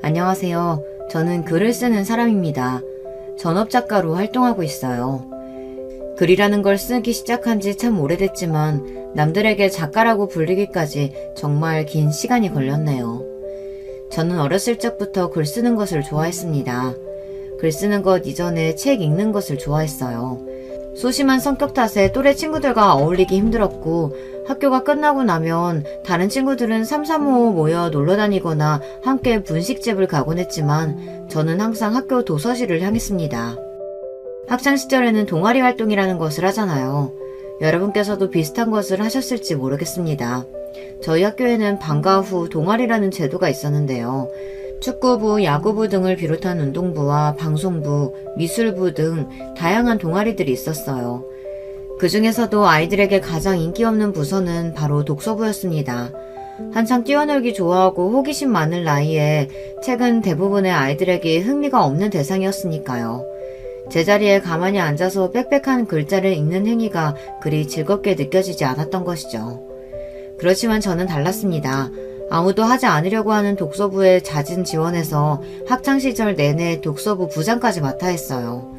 안녕하세요. 저는 글을 쓰는 사람입니다. 전업작가로 활동하고 있어요. 글이라는 걸 쓰기 시작한 지 참 오래됐지만 남들에게 작가라고 불리기까지 정말 긴 시간이 걸렸네요. 저는 어렸을 적부터 글 쓰는 것을 좋아했습니다. 글 쓰는 것 이전에 책 읽는 것을 좋아했어요. 소심한 성격 탓에 또래 친구들과 어울리기 힘들었고 학교가 끝나고 나면 다른 친구들은 삼삼오오 모여 놀러다니거나 함께 분식집을 가곤 했지만 저는 항상 학교 도서실을 향했습니다. 학창시절에는 동아리 활동이라는 것을 하잖아요. 여러분께서도 비슷한 것을 하셨을지 모르겠습니다. 저희 학교에는 방과 후 동아리라는 제도가 있었는데요. 축구부, 야구부 등을 비롯한 운동부와 방송부, 미술부 등 다양한 동아리들이 있었어요. 그 중에서도 아이들에게 가장 인기 없는 부서는 바로 독서부였습니다. 한창 뛰어놀기 좋아하고 호기심 많을 나이에 책은 대부분의 아이들에게 흥미가 없는 대상이었으니까요. 제자리에 가만히 앉아서 빽빽한 글자를 읽는 행위가 그리 즐겁게 느껴지지 않았던 것이죠. 그렇지만 저는 달랐습니다. 아무도 하지 않으려고 하는 독서부에 잦은 지원해서 학창시절 내내 독서부 부장까지 맡아 했어요.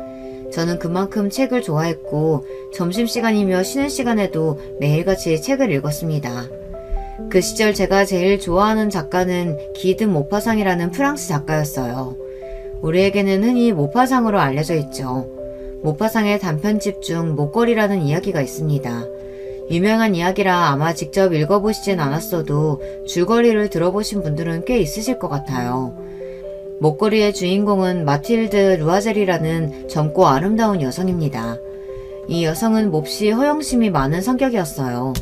저는 그만큼 책을 좋아했고 점심시간이며 쉬는 시간에도 매일같이 책을 읽었습니다. 그 시절 제가 제일 좋아하는 작가는 기드 모파상이라는 프랑스 작가였어요. 우리에게는 흔히 모파상으로 알려져 있죠. 모파상의 단편집 중 목걸이라는 이야기가 있습니다. 유명한 이야기라 아마 직접 읽어보시진 않았어도 줄거리를 들어보신 분들은 꽤 있으실 것 같아요. 목걸이의 주인공은 마틸드 루아젤이라는 젊고 아름다운 여성입니다. 이 여성은 몹시 허영심이 많은 성격이었어요.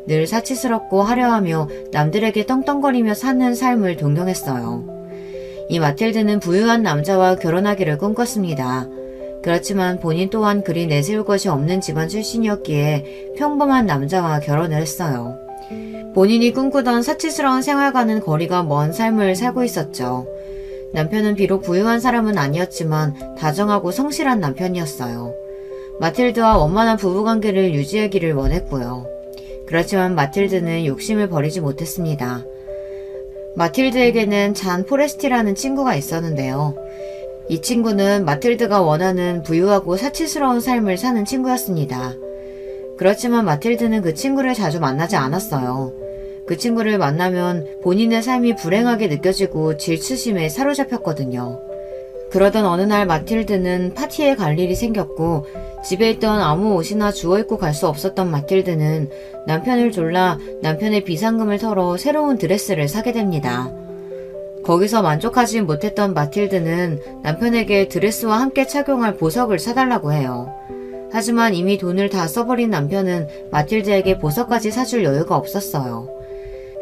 늘 사치스럽고 화려하며 남들에게 떵떵거리며 사는 삶을 동경했어요. 이 마틸드는 부유한 남자와 결혼하기를 꿈꿨습니다. 그렇지만 본인 또한 그리 내세울 것이 없는 집안 출신이었기에 평범한 남자와 결혼을 했어요. 본인이 꿈꾸던 사치스러운 생활과는 거리가 먼 삶을 살고 있었죠. 남편은 비록 부유한 사람은 아니었지만 다정하고 성실한 남편이었어요. 마틸드와 원만한 부부관계를 유지하기를 원했고요. 그렇지만 마틸드는 욕심을 버리지 못했습니다. 마틸드에게는 잔 포레스티라는 친구가 있었는데요. 이 친구는 마틸드가 원하는 부유하고 사치스러운 삶을 사는 친구였습니다. 그렇지만 마틸드는 그 친구를 자주 만나지 않았어요. 그 친구를 만나면 본인의 삶이 불행하게 느껴지고 질투심에 사로잡혔거든요. 그러던 어느 날 마틸드는 파티에 갈 일이 생겼고 집에 있던 아무 옷이나 주워입고 갈 수 없었던 마틸드는 남편을 졸라 남편의 비상금을 털어 새로운 드레스를 사게 됩니다. 거기서 만족하지 못했던 마틸드는 남편에게 드레스와 함께 착용할 보석을 사달라고 해요. 하지만 이미 돈을 다 써버린 남편은 마틸드에게 보석까지 사줄 여유가 없었어요.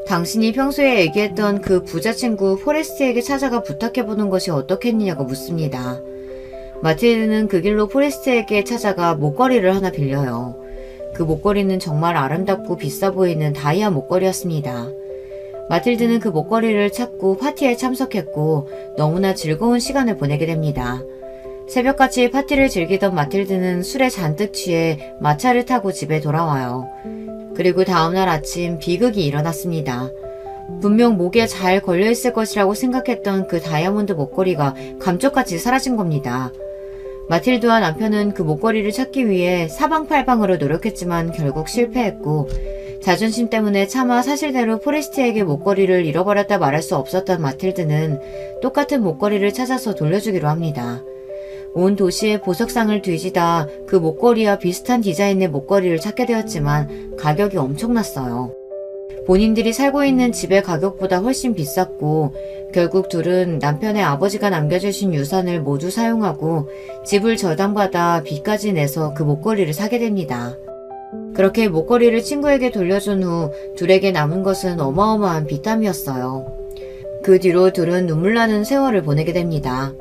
당신이 평소에 얘기했던 그 부자친구 포레스트에게 찾아가 부탁해보는 것이 어떻겠느냐고 묻습니다. 마틸드는 그 길로 포레스트에게 찾아가 목걸이를 하나 빌려요. 그 목걸이는 정말 아름답고 비싸 보이는 다이아 목걸이였습니다. 마틸드는 그 목걸이를 찾고 파티에 참석했고 너무나 즐거운 시간을 보내게 됩니다. 새벽같이 파티를 즐기던 마틸드는 술에 잔뜩 취해 마차를 타고 집에 돌아와요. 그리고 다음날 아침 비극이 일어났습니다. 분명 목에 잘 걸려있을 것이라고 생각했던 그 다이아몬드 목걸이가 감쪽같이 사라진 겁니다. 마틸드와 남편은 그 목걸이를 찾기 위해 사방팔방으로 노력했지만 결국 실패했고 자존심 때문에 차마 사실대로 포레스트에게 목걸이를 잃어버렸다 말할 수 없었던 마틸드는 똑같은 목걸이를 찾아서 돌려주기로 합니다. 온 도시의 보석상을 뒤지다 그 목걸이와 비슷한 디자인의 목걸이를 찾게 되었지만 가격이 엄청났어요. 본인들이 살고 있는 집의 가격보다 훨씬 비쌌고 결국 둘은 남편의 아버지가 남겨주신 유산을 모두 사용하고 집을 저당받아 빚까지 내서 그 목걸이를 사게 됩니다. 그렇게 목걸이를 친구에게 돌려준 후 둘에게 남은 것은 어마어마한 빚담이었어요. 그 뒤로 둘은 눈물나는 세월을 보내게 됩니다.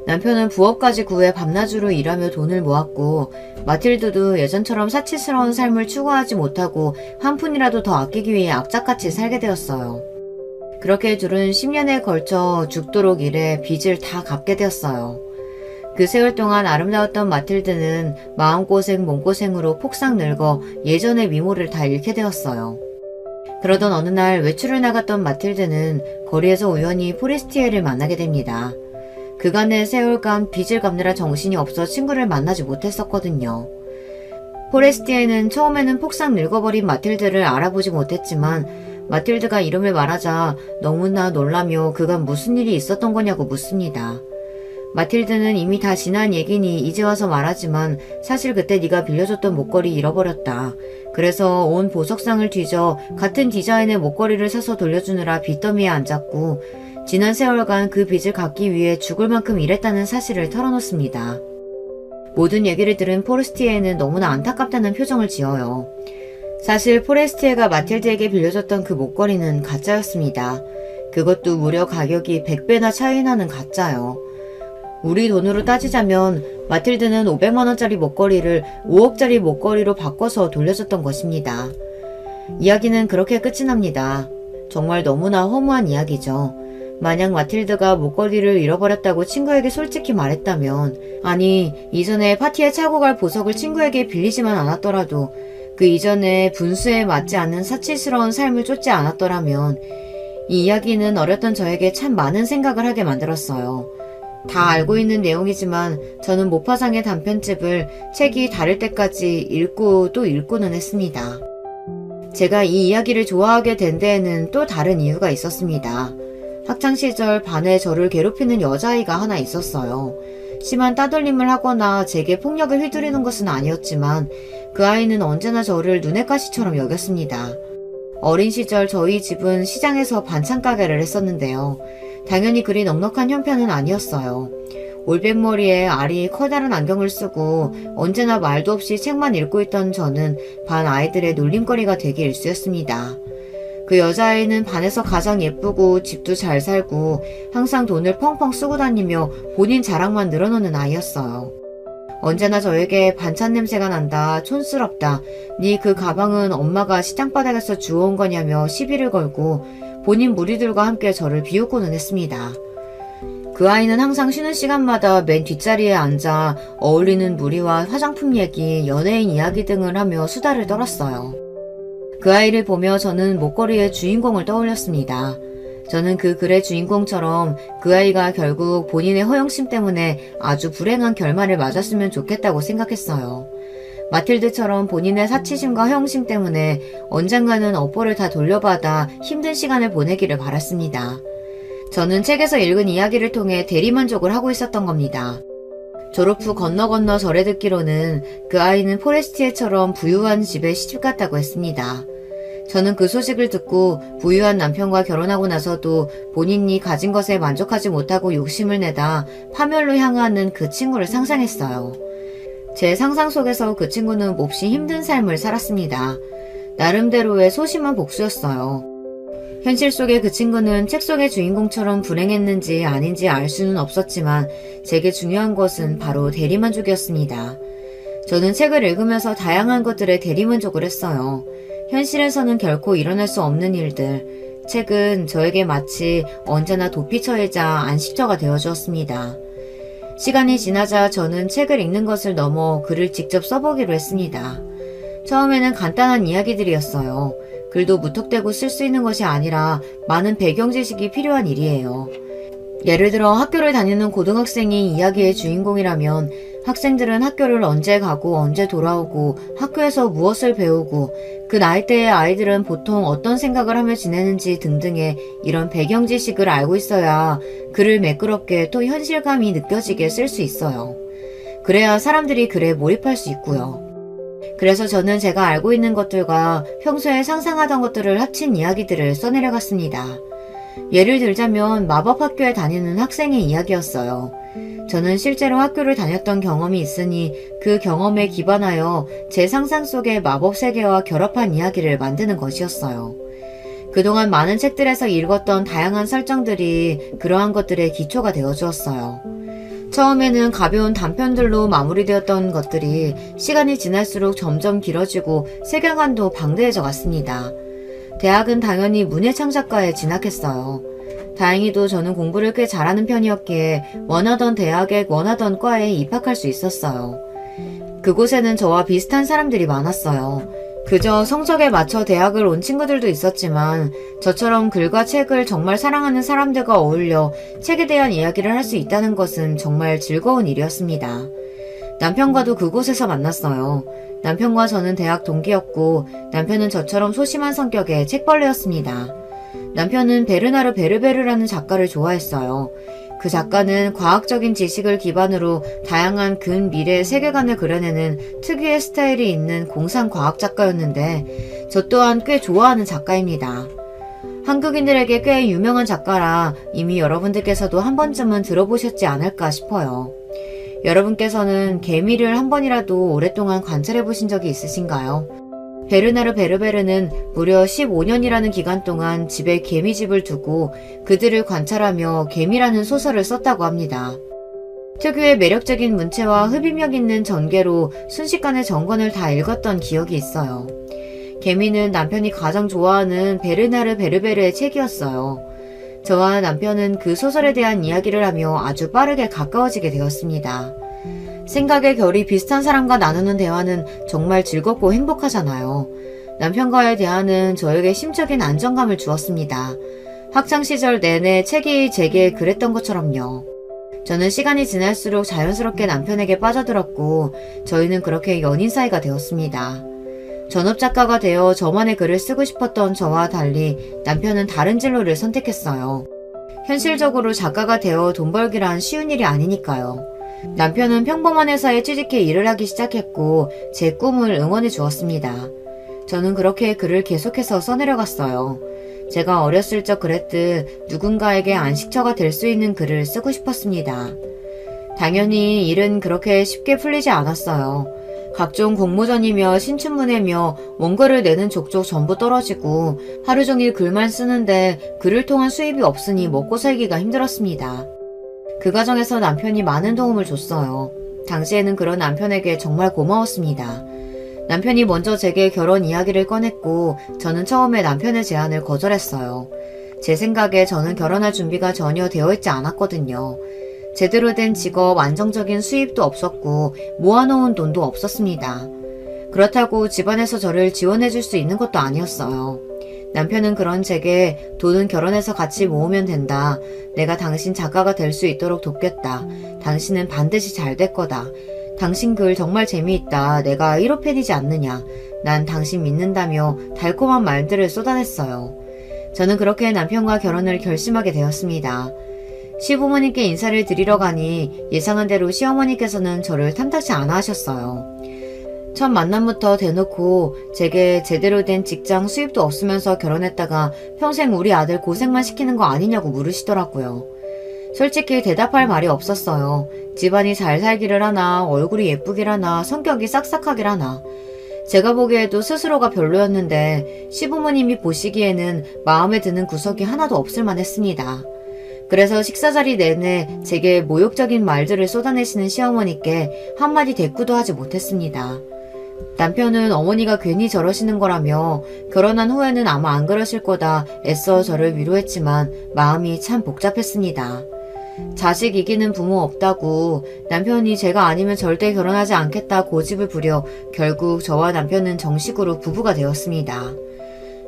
남편은 부업까지 구해 밤낮으로 일하며 돈을 모았고 마틸드도 예전처럼 사치스러운 삶을 추구하지 못하고 한 푼이라도 더 아끼기 위해 악착같이 살게 되었어요. 그렇게 둘은 10년에 걸쳐 죽도록 일해 빚을 다 갚게 되었어요. 그 세월 동안 아름다웠던 마틸드는 마음고생 몸고생으로 폭삭 늙어 예전의 미모를 다 잃게 되었어요. 그러던 어느 날 외출을 나갔던 마틸드는 거리에서 우연히 포레스티에를 만나게 됩니다. 그간의 세월간 빚을 갚느라 정신이 없어 친구를 만나지 못했었거든요. 포레스티에는 처음에는 폭삭 늙어버린 마틸드를 알아보지 못했지만 마틸드가 이름을 말하자 너무나 놀라며 그간 무슨 일이 있었던 거냐고 묻습니다. 마틸드는 이미 다 지난 얘기니 이제 와서 말하지만 사실 그때 네가 빌려줬던 목걸이 잃어버렸다. 그래서 온 보석상을 뒤져 같은 디자인의 목걸이를 사서 돌려주느라 빚더미에 앉았고 지난 세월간 그 빚을 갚기 위해 죽을 만큼 일했다는 사실을 털어놓습니다. 모든 얘기를 들은 포레스티에는 너무나 안타깝다는 표정을 지어요. 사실 포레스티에가 마틸드에게 빌려줬던 그 목걸이는 가짜였습니다. 그것도 무려 가격이 100배나 차이 나는 가짜요. 우리 돈으로 따지자면 마틸드는 500만원짜리 목걸이를 5억짜리 목걸이로 바꿔서 돌려줬던 것입니다. 이야기는 그렇게 끝이 납니다. 정말 너무나 허무한 이야기죠. 만약 마틸드가 목걸이를 잃어버렸다고 친구에게 솔직히 말했다면, 아니 이전에 파티에 차고 갈 보석을 친구에게 빌리지만 않았더라도 그 이전에 분수에 맞지 않는 사치스러운 삶을 쫓지 않았더라면 이 이야기는 어렸던 저에게 참 많은 생각을 하게 만들었어요. 다 알고 있는 내용이지만 저는 모파상의 단편집을 책이 다를 때까지 읽고 또 읽고는 했습니다. 제가 이 이야기를 좋아하게 된 데에는 또 다른 이유가 있었습니다. 학창시절 반에 저를 괴롭히는 여자아이가 하나 있었어요. 심한 따돌림을 하거나 제게 폭력을 휘두르는 것은 아니었지만 그 아이는 언제나 저를 눈의 가시처럼 여겼습니다. 어린 시절 저희 집은 시장에서 반찬 가게를 했었는데요. 당연히 그리 넉넉한 형편은 아니었어요. 올백머리에 알이 커다란 안경을 쓰고 언제나 말도 없이 책만 읽고 있던 저는 반 아이들의 놀림거리가 되기 일쑤였습니다. 그 여자아이는 반에서 가장 예쁘고 집도 잘 살고 항상 돈을 펑펑 쓰고 다니며 본인 자랑만 늘어놓는 아이였어요. 언제나 저에게 반찬 냄새가 난다, 촌스럽다, 네 그 가방은 엄마가 시장바닥에서 주워온 거냐며 시비를 걸고 본인 무리들과 함께 저를 비웃고는 했습니다. 그 아이는 항상 쉬는 시간마다 맨 뒷자리에 앉아 어울리는 무리와 화장품 얘기, 연예인 이야기 등을 하며 수다를 떨었어요. 그 아이를 보며 저는 목걸이의 주인공을 떠올렸습니다. 저는 그 글의 주인공처럼 그 아이가 결국 본인의 허영심 때문에 아주 불행한 결말을 맞았으면 좋겠다고 생각했어요. 마틸드처럼 본인의 사치심과 허영심 때문에 언젠가는 업보를 다 돌려받아 힘든 시간을 보내기를 바랐습니다. 저는 책에서 읽은 이야기를 통해 대리만족을 하고 있었던 겁니다. 졸업 후 건너 절에 듣기로는 그 아이는 포레스티에처럼 부유한 집에 시집갔다고 했습니다. 저는 그 소식을 듣고 부유한 남편과 결혼하고 나서도 본인이 가진 것에 만족하지 못하고 욕심을 내다 파멸로 향하는 그 친구를 상상했어요. 제 상상 속에서 그 친구는 몹시 힘든 삶을 살았습니다. 나름대로의 소심한 복수였어요. 현실 속의 그 친구는 책 속의 주인공처럼 불행했는지 아닌지 알 수는 없었지만 제게 중요한 것은 바로 대리만족이었습니다. 저는 책을 읽으면서 다양한 것들에 대리만족을 했어요. 현실에서는 결코 일어날 수 없는 일들. 책은 저에게 마치 언제나 도피처이자 안식처가 되어주었습니다. 시간이 지나자 저는 책을 읽는 것을 넘어 글을 직접 써보기로 했습니다. 처음에는 간단한 이야기들이었어요. 글도 무턱대고 쓸 수 있는 것이 아니라 많은 배경 지식이 필요한 일이에요. 예를 들어 학교를 다니는 고등학생이 이야기의 주인공이라면 학생들은 학교를 언제 가고 언제 돌아오고 학교에서 무엇을 배우고 그 나이대의 아이들은 보통 어떤 생각을 하며 지내는지 등등의 이런 배경 지식을 알고 있어야 글을 매끄럽게 또 현실감이 느껴지게 쓸 수 있어요. 그래야 사람들이 글에 몰입할 수 있고요. 그래서 저는 제가 알고 있는 것들과 평소에 상상하던 것들을 합친 이야기들을 써내려갔습니다. 예를 들자면 마법학교에 다니는 학생의 이야기였어요. 저는 실제로 학교를 다녔던 경험이 있으니 그 경험에 기반하여 제 상상 속의 마법 세계와 결합한 이야기를 만드는 것이었어요. 그동안 많은 책들에서 읽었던 다양한 설정들이 그러한 것들의 기초가 되어주었어요. 처음에는 가벼운 단편들로 마무리되었던 것들이 시간이 지날수록 점점 길어지고 세계관도 방대해져 갔습니다. 대학은 당연히 문예창작과에 진학했어요. 다행히도 저는 공부를 꽤 잘하는 편이었기에 원하던 대학에 원하던 과에 입학할 수 있었어요. 그곳에는 저와 비슷한 사람들이 많았어요. 그저 성적에 맞춰 대학을 온 친구들도 있었지만 저처럼 글과 책을 정말 사랑하는 사람들과 어울려 책에 대한 이야기를 할 수 있다는 것은 정말 즐거운 일이었습니다. 남편과도 그곳에서 만났어요. 남편과 저는 대학 동기였고 남편은 저처럼 소심한 성격의 책벌레였습니다. 남편은 베르나르 베르베르라는 작가를 좋아했어요. 그 작가는 과학적인 지식을 기반으로 다양한 근미래 세계관을 그려내는 특유의 스타일이 있는 공상과학 작가였는데 저 또한 꽤 좋아하는 작가입니다. 한국인들에게 꽤 유명한 작가라 이미 여러분들께서도 한 번쯤은 들어보셨지 않을까 싶어요. 여러분께서는 개미를 한 번이라도 오랫동안 관찰해 보신 적이 있으신가요? 베르나르 베르베르는 무려 15년이라는 기간 동안 집에 개미집을 두고 그들을 관찰하며 개미라는 소설을 썼다고 합니다. 특유의 매력적인 문체와 흡입력 있는 전개로 순식간에 전권을 다 읽었던 기억이 있어요. 개미는 남편이 가장 좋아하는 베르나르 베르베르의 책이었어요. 저와 남편은 그 소설에 대한 이야기를 하며 아주 빠르게 가까워지게 되었습니다. 생각의 결이 비슷한 사람과 나누는 대화는 정말 즐겁고 행복하잖아요. 남편과의 대화는 저에게 심적인 안정감을 주었습니다. 학창시절 내내 책이 제게 그랬던 것처럼요. 저는 시간이 지날수록 자연스럽게 남편에게 빠져들었고 저희는 그렇게 연인 사이가 되었습니다. 전업작가가 되어 저만의 글을 쓰고 싶었던 저와 달리 남편은 다른 진로를 선택했어요. 현실적으로 작가가 되어 돈 벌기란 쉬운 일이 아니니까요. 남편은 평범한 회사에 취직해 일을 하기 시작했고 제 꿈을 응원해 주었습니다. 저는 그렇게 글을 계속해서 써내려갔어요. 제가 어렸을 적 그랬듯 누군가에게 안식처가 될 수 있는 글을 쓰고 싶었습니다. 당연히 일은 그렇게 쉽게 풀리지 않았어요. 각종 공모전이며 신춘문예며 원고를 내는 족족 전부 떨어지고 하루 종일 글만 쓰는데 글을 통한 수입이 없으니 먹고 살기가 힘들었습니다. 그 과정에서 남편이 많은 도움을 줬어요. 당시에는 그런 남편에게 정말 고마웠습니다. 남편이 먼저 제게 결혼 이야기를 꺼냈고 저는 처음에 남편의 제안을 거절했어요. 제 생각에 저는 결혼할 준비가 전혀 되어 있지 않았거든요. 제대로 된 직업, 안정적인 수입도 없었고 모아놓은 돈도 없었습니다. 그렇다고 집안에서 저를 지원해줄 수 있는 것도 아니었어요. 남편은 그런 제게 돈은 결혼해서 같이 모으면 된다. 내가 당신 작가가 될 수 있도록 돕겠다. 당신은 반드시 잘 될 거다. 당신 글 정말 재미있다. 내가 1호 팬이지 않느냐. 난 당신 믿는다며 달콤한 말들을 쏟아냈어요. 저는 그렇게 남편과 결혼을 결심하게 되었습니다. 시부모님께 인사를 드리러 가니 예상한 대로 시어머니께서는 저를 탐탁지 않아 하셨어요. 첫 만남부터 대놓고 제게 제대로 된 직장 수입도 없으면서 결혼했다가 평생 우리 아들 고생만 시키는 거 아니냐고 물으시더라고요. 솔직히 대답할 말이 없었어요. 집안이 잘 살기를 하나, 얼굴이 예쁘길 하나, 성격이 싹싹하길 하나. 제가 보기에도 스스로가 별로였는데 시부모님이 보시기에는 마음에 드는 구석이 하나도 없을 만했습니다. 그래서 식사 자리 내내 제게 모욕적인 말들을 쏟아내시는 시어머니께 한마디 대꾸도 하지 못했습니다. 남편은 어머니가 괜히 저러시는 거라며 결혼한 후에는 아마 안 그러실 거다 애써 저를 위로했지만 마음이 참 복잡했습니다. 자식 이기는 부모 없다고 남편이 제가 아니면 절대 결혼하지 않겠다 고집을 부려 결국 저와 남편은 정식으로 부부가 되었습니다.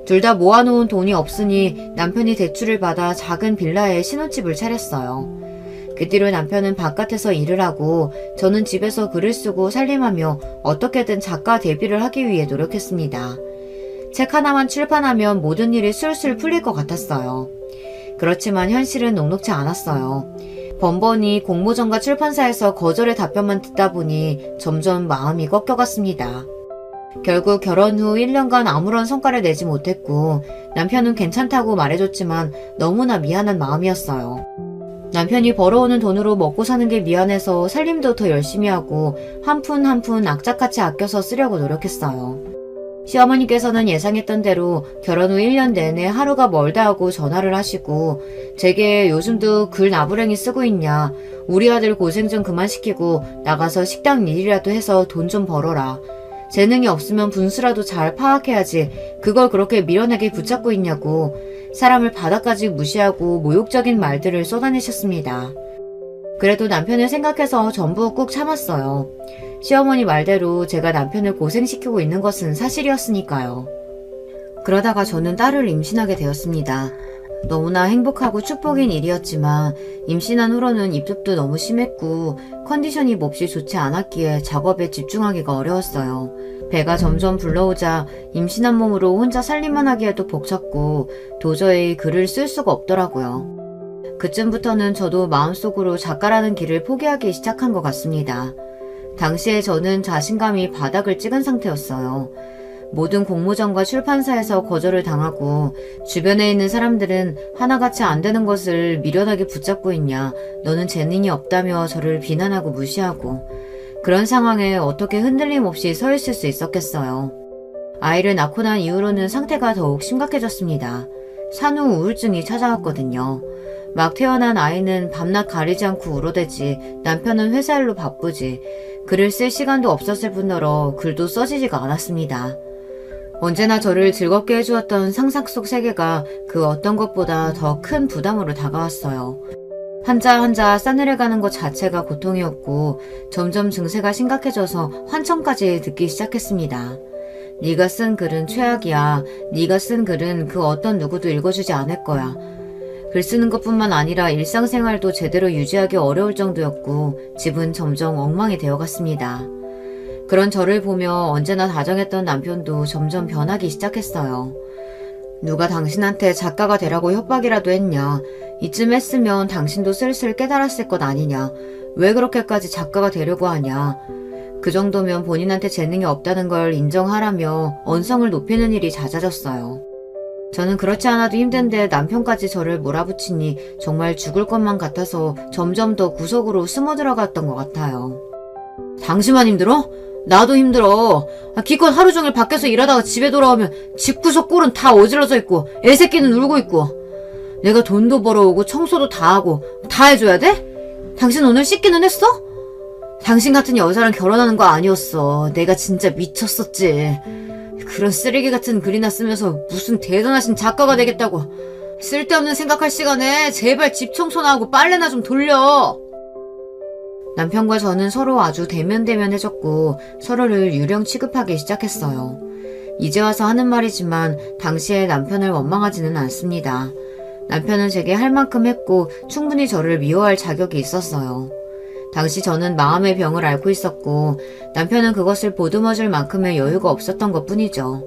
둘 다 모아놓은 돈이 없으니 남편이 대출을 받아 작은 빌라에 신혼집을 차렸어요. 그 뒤로 남편은 바깥에서 일을 하고 저는 집에서 글을 쓰고 살림하며 어떻게든 작가 데뷔를 하기 위해 노력했습니다. 책 하나만 출판하면 모든 일이 술술 풀릴 것 같았어요. 그렇지만 현실은 녹록지 않았어요. 번번이 공모전과 출판사에서 거절의 답변만 듣다 보니 점점 마음이 꺾여갔습니다. 결국 결혼 후 1년간 아무런 성과를 내지 못했고 남편은 괜찮다고 말해줬지만 너무나 미안한 마음이었어요. 남편이 벌어오는 돈으로 먹고 사는 게 미안해서 살림도 더 열심히 하고 한 푼 한 푼 악착같이 아껴서 쓰려고 노력했어요. 시어머니께서는 예상했던 대로 결혼 후 1년 내내 하루가 멀다 하고 전화를 하시고 제게 요즘도 글 나부랭이 쓰고 있냐, 우리 아들 고생 좀 그만 시키고 나가서 식당 일이라도 해서 돈 좀 벌어라. 재능이 없으면 분수라도 잘 파악해야지 그걸 그렇게 미련하게 붙잡고 있냐고 사람을 바닥까지 무시하고 모욕적인 말들을 쏟아내셨습니다. 그래도 남편을 생각해서 전부 꾹 참았어요. 시어머니 말대로 제가 남편을 고생시키고 있는 것은 사실이었으니까요. 그러다가 저는 딸을 임신하게 되었습니다. 너무나 행복하고 축복인 일이었지만 임신한 후로는 입덧도 너무 심했고 컨디션이 몹시 좋지 않았기에 작업에 집중하기가 어려웠어요. 배가 점점 불러오자 임신한 몸으로 혼자 살림만 하기에도 벅찼고 도저히 글을 쓸 수가 없더라고요. 그쯤부터는 저도 마음속으로 작가라는 길을 포기하기 시작한 것 같습니다. 당시에 저는 자신감이 바닥을 찍은 상태였어요. 모든 공모전과 출판사에서 거절을 당하고 주변에 있는 사람들은 하나같이 안 되는 것을 미련하게 붙잡고 있냐, 너는 재능이 없다며 저를 비난하고 무시하고 그런 상황에 어떻게 흔들림 없이 서 있을 수 있었겠어요. 아이를 낳고 난 이후로는 상태가 더욱 심각해졌습니다. 산후 우울증이 찾아왔거든요. 막 태어난 아이는 밤낮 가리지 않고 울어대지 남편은 회사 일로 바쁘지 글을 쓸 시간도 없었을 뿐더러 글도 써지지가 않았습니다. 언제나 저를 즐겁게 해주었던 상상 속 세계가 그 어떤 것보다 더 큰 부담으로 다가왔어요. 한자 한자 싸늘해가는 것 자체가 고통이었고 점점 증세가 심각해져서 환청까지 듣기 시작했습니다. 네가 쓴 글은 최악이야. 네가 쓴 글은 그 어떤 누구도 읽어주지 않을 거야. 글 쓰는 것뿐만 아니라 일상생활도 제대로 유지하기 어려울 정도였고 집은 점점 엉망이 되어갔습니다. 그런 저를 보며 언제나 다정했던 남편도 점점 변하기 시작했어요. 누가 당신한테 작가가 되라고 협박이라도 했냐. 이쯤 했으면 당신도 슬슬 깨달았을 것 아니냐. 왜 그렇게까지 작가가 되려고 하냐. 그 정도면 본인한테 재능이 없다는 걸 인정하라며 언성을 높이는 일이 잦아졌어요. 저는 그렇지 않아도 힘든데 남편까지 저를 몰아붙이니 정말 죽을 것만 같아서 점점 더 구석으로 숨어 들어갔던 것 같아요. 당신만 힘들어? 나도 힘들어. 기껏 하루 종일 밖에서 일하다가 집에 돌아오면 집구석 꼴은 다 어질러져 있고 애새끼는 울고 있고 내가 돈도 벌어오고 청소도 다 하고 다 해줘야 돼? 당신 오늘 씻기는 했어? 당신 같은 여자랑 결혼하는 거 아니었어. 내가 진짜 미쳤었지. 그런 쓰레기 같은 글이나 쓰면서 무슨 대단하신 작가가 되겠다고. 쓸데없는 생각할 시간에 제발 집 청소나 하고 빨래나 좀 돌려. 남편과 저는 서로 아주 대면대면해졌고 서로를 유령 취급하기 시작했어요. 이제 와서 하는 말이지만 당시에 남편을 원망하지는 않습니다. 남편은 제게 할 만큼 했고 충분히 저를 미워할 자격이 있었어요. 당시 저는 마음의 병을 앓고 있었고 남편은 그것을 보듬어줄 만큼의 여유가 없었던 것뿐이죠.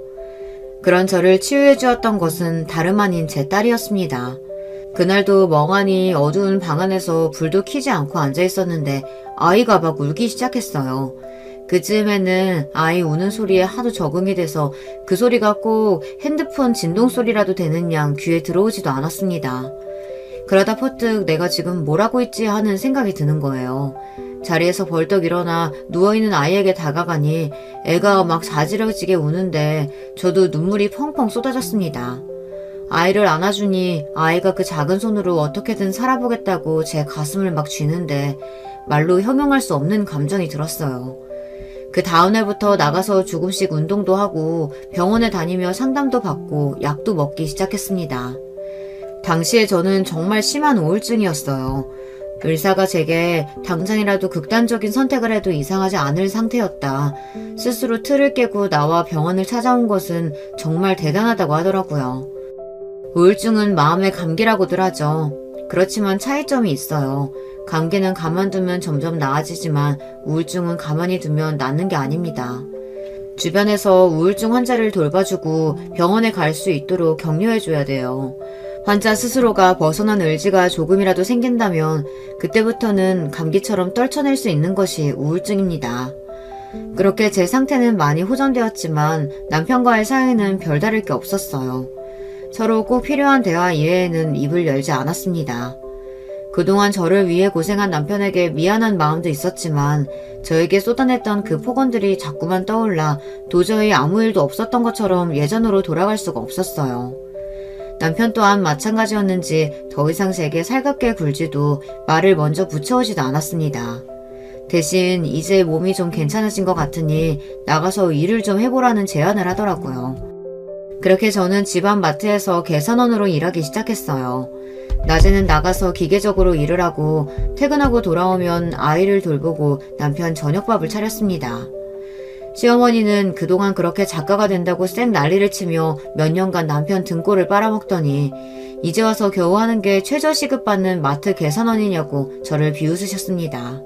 그런 저를 치유해 주었던 것은 다름 아닌 제 딸이었습니다. 그날도 멍하니 어두운 방 안에서 불도 켜지 않고 앉아 있었는데 아이가 막 울기 시작했어요. 그쯤에는 아이 우는 소리에 하도 적응이 돼서 그 소리가 꼭 핸드폰 진동 소리라도 되는 양 귀에 들어오지도 않았습니다. 그러다 퍼뜩 내가 지금 뭘 하고 있지 하는 생각이 드는 거예요. 자리에서 벌떡 일어나 누워있는 아이에게 다가가니 애가 막 자지러지게 우는데 저도 눈물이 펑펑 쏟아졌습니다. 아이를 안아주니 아이가 그 작은 손으로 어떻게든 살아보겠다고 제 가슴을 막 쥐는데 말로 형용할 수 없는 감정이 들었어요. 그 다음날부터 나가서 조금씩 운동도 하고 병원에 다니며 상담도 받고 약도 먹기 시작했습니다. 당시에 저는 정말 심한 우울증이었어요. 의사가 제게 당장이라도 극단적인 선택을 해도 이상하지 않을 상태였다. 스스로 틀을 깨고 나와 병원을 찾아온 것은 정말 대단하다고 하더라고요. 우울증은 마음의 감기라고들 하죠. 그렇지만 차이점이 있어요. 감기는 가만두면 점점 나아지지만 우울증은 가만히 두면 낫는 게 아닙니다. 주변에서 우울증 환자를 돌봐주고 병원에 갈 수 있도록 격려해줘야 돼요. 환자 스스로가 벗어난 의지가 조금이라도 생긴다면 그때부터는 감기처럼 떨쳐낼 수 있는 것이 우울증입니다. 그렇게 제 상태는 많이 호전되었지만 남편과의 사이는 별다를 게 없었어요. 서로 꼭 필요한 대화 이외에는 입을 열지 않았습니다. 그동안 저를 위해 고생한 남편에게 미안한 마음도 있었지만 저에게 쏟아냈던 그 폭언들이 자꾸만 떠올라 도저히 아무 일도 없었던 것처럼 예전으로 돌아갈 수가 없었어요. 남편 또한 마찬가지였는지 더 이상 제게 살갑게 굴지도 말을 먼저 붙여오지도 않았습니다. 대신 이제 몸이 좀 괜찮아진 것 같으니 나가서 일을 좀 해보라는 제안을 하더라고요. 그렇게 저는 집안 마트에서 계산원으로 일하기 시작했어요. 낮에는 나가서 기계적으로 일을 하고 퇴근하고 돌아오면 아이를 돌보고 남편 저녁밥을 차렸습니다. 시어머니는 그동안 그렇게 작가가 된다고 쌩 난리를 치며 몇 년간 남편 등골을 빨아먹더니 이제 와서 겨우 하는 게 최저 시급 받는 마트 계산원이냐고 저를 비웃으셨습니다.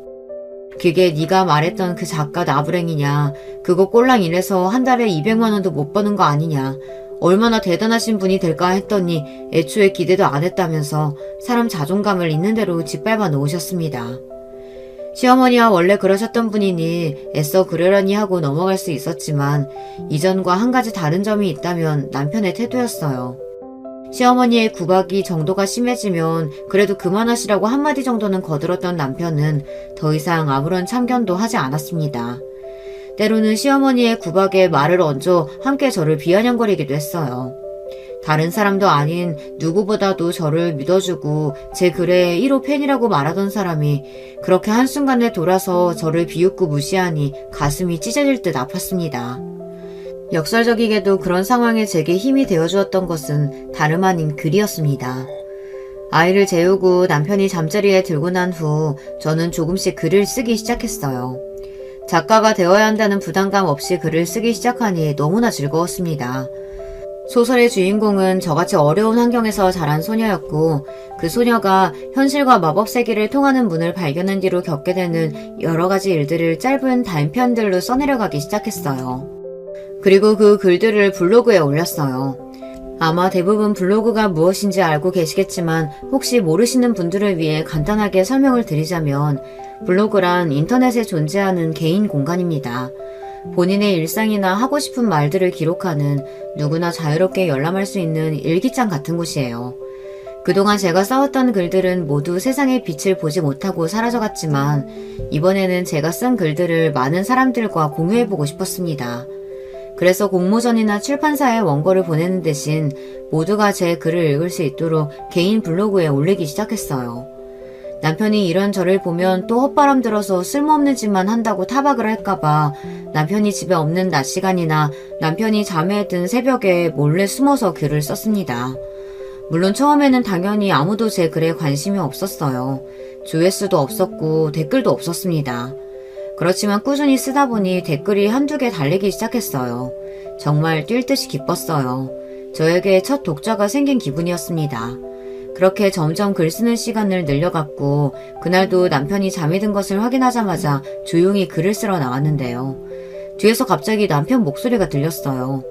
그게 네가 말했던 그 작가 나부랭이냐. 그거 꼴랑 일해서 한 달에 200만 원도 못 버는 거 아니냐. 얼마나 대단하신 분이 될까 했더니 애초에 기대도 안 했다면서 사람 자존감을 있는 대로 짓밟아 놓으셨습니다. 시어머니와 원래 그러셨던 분이니 애써 그러려니 하고 넘어갈 수 있었지만 이전과 한 가지 다른 점이 있다면 남편의 태도였어요. 시어머니의 구박이 정도가 심해지면 그래도 그만하시라고 한마디 정도는 거들었던 남편은 더 이상 아무런 참견도 하지 않았습니다. 때로는 시어머니의 구박에 말을 얹어 함께 저를 비아냥거리기도 했어요. 다른 사람도 아닌 누구보다도 저를 믿어주고 제 글에 1호 팬이라고 말하던 사람이 그렇게 한순간에 돌아서 저를 비웃고 무시하니 가슴이 찢어질 듯 아팠습니다. 역설적이게도 그런 상황에 제게 힘이 되어주었던 것은 다름 아닌 글이었습니다. 아이를 재우고 남편이 잠자리에 들고 난 후 저는 조금씩 글을 쓰기 시작했어요. 작가가 되어야 한다는 부담감 없이 글을 쓰기 시작하니 너무나 즐거웠습니다. 소설의 주인공은 저같이 어려운 환경에서 자란 소녀였고 그 소녀가 현실과 마법 세계를 통하는 문을 발견한 뒤로 겪게 되는 여러 가지 일들을 짧은 단편들로 써내려가기 시작했어요. 그리고 그 글들을 블로그에 올렸어요. 아마 대부분 블로그가 무엇인지 알고 계시겠지만 혹시 모르시는 분들을 위해 간단하게 설명을 드리자면 블로그란 인터넷에 존재하는 개인 공간입니다. 본인의 일상이나 하고 싶은 말들을 기록하는 누구나 자유롭게 열람할 수 있는 일기장 같은 곳이에요. 그동안 제가 써왔던 글들은 모두 세상의 빛을 보지 못하고 사라져갔지만 이번에는 제가 쓴 글들을 많은 사람들과 공유해보고 싶었습니다. 그래서 공모전이나 출판사에 원고를 보내는 대신 모두가 제 글을 읽을 수 있도록 개인 블로그에 올리기 시작했어요. 남편이 이런 저를 보면 또 헛바람 들어서 쓸모없는 짓만 한다고 타박을 할까봐 남편이 집에 없는 낮 시간이나 남편이 잠에 든 새벽에 몰래 숨어서 글을 썼습니다. 물론 처음에는 당연히 아무도 제 글에 관심이 없었어요. 조회수도 없었고 댓글도 없었습니다. 그렇지만 꾸준히 쓰다 보니 댓글이 한두 개 달리기 시작했어요. 정말 뛸 듯이 기뻤어요. 저에게 첫 독자가 생긴 기분이었습니다. 그렇게 점점 글 쓰는 시간을 늘려갔고 그날도 남편이 잠이 든 것을 확인하자마자 조용히 글을 쓰러 나왔는데요. 뒤에서 갑자기 남편 목소리가 들렸어요.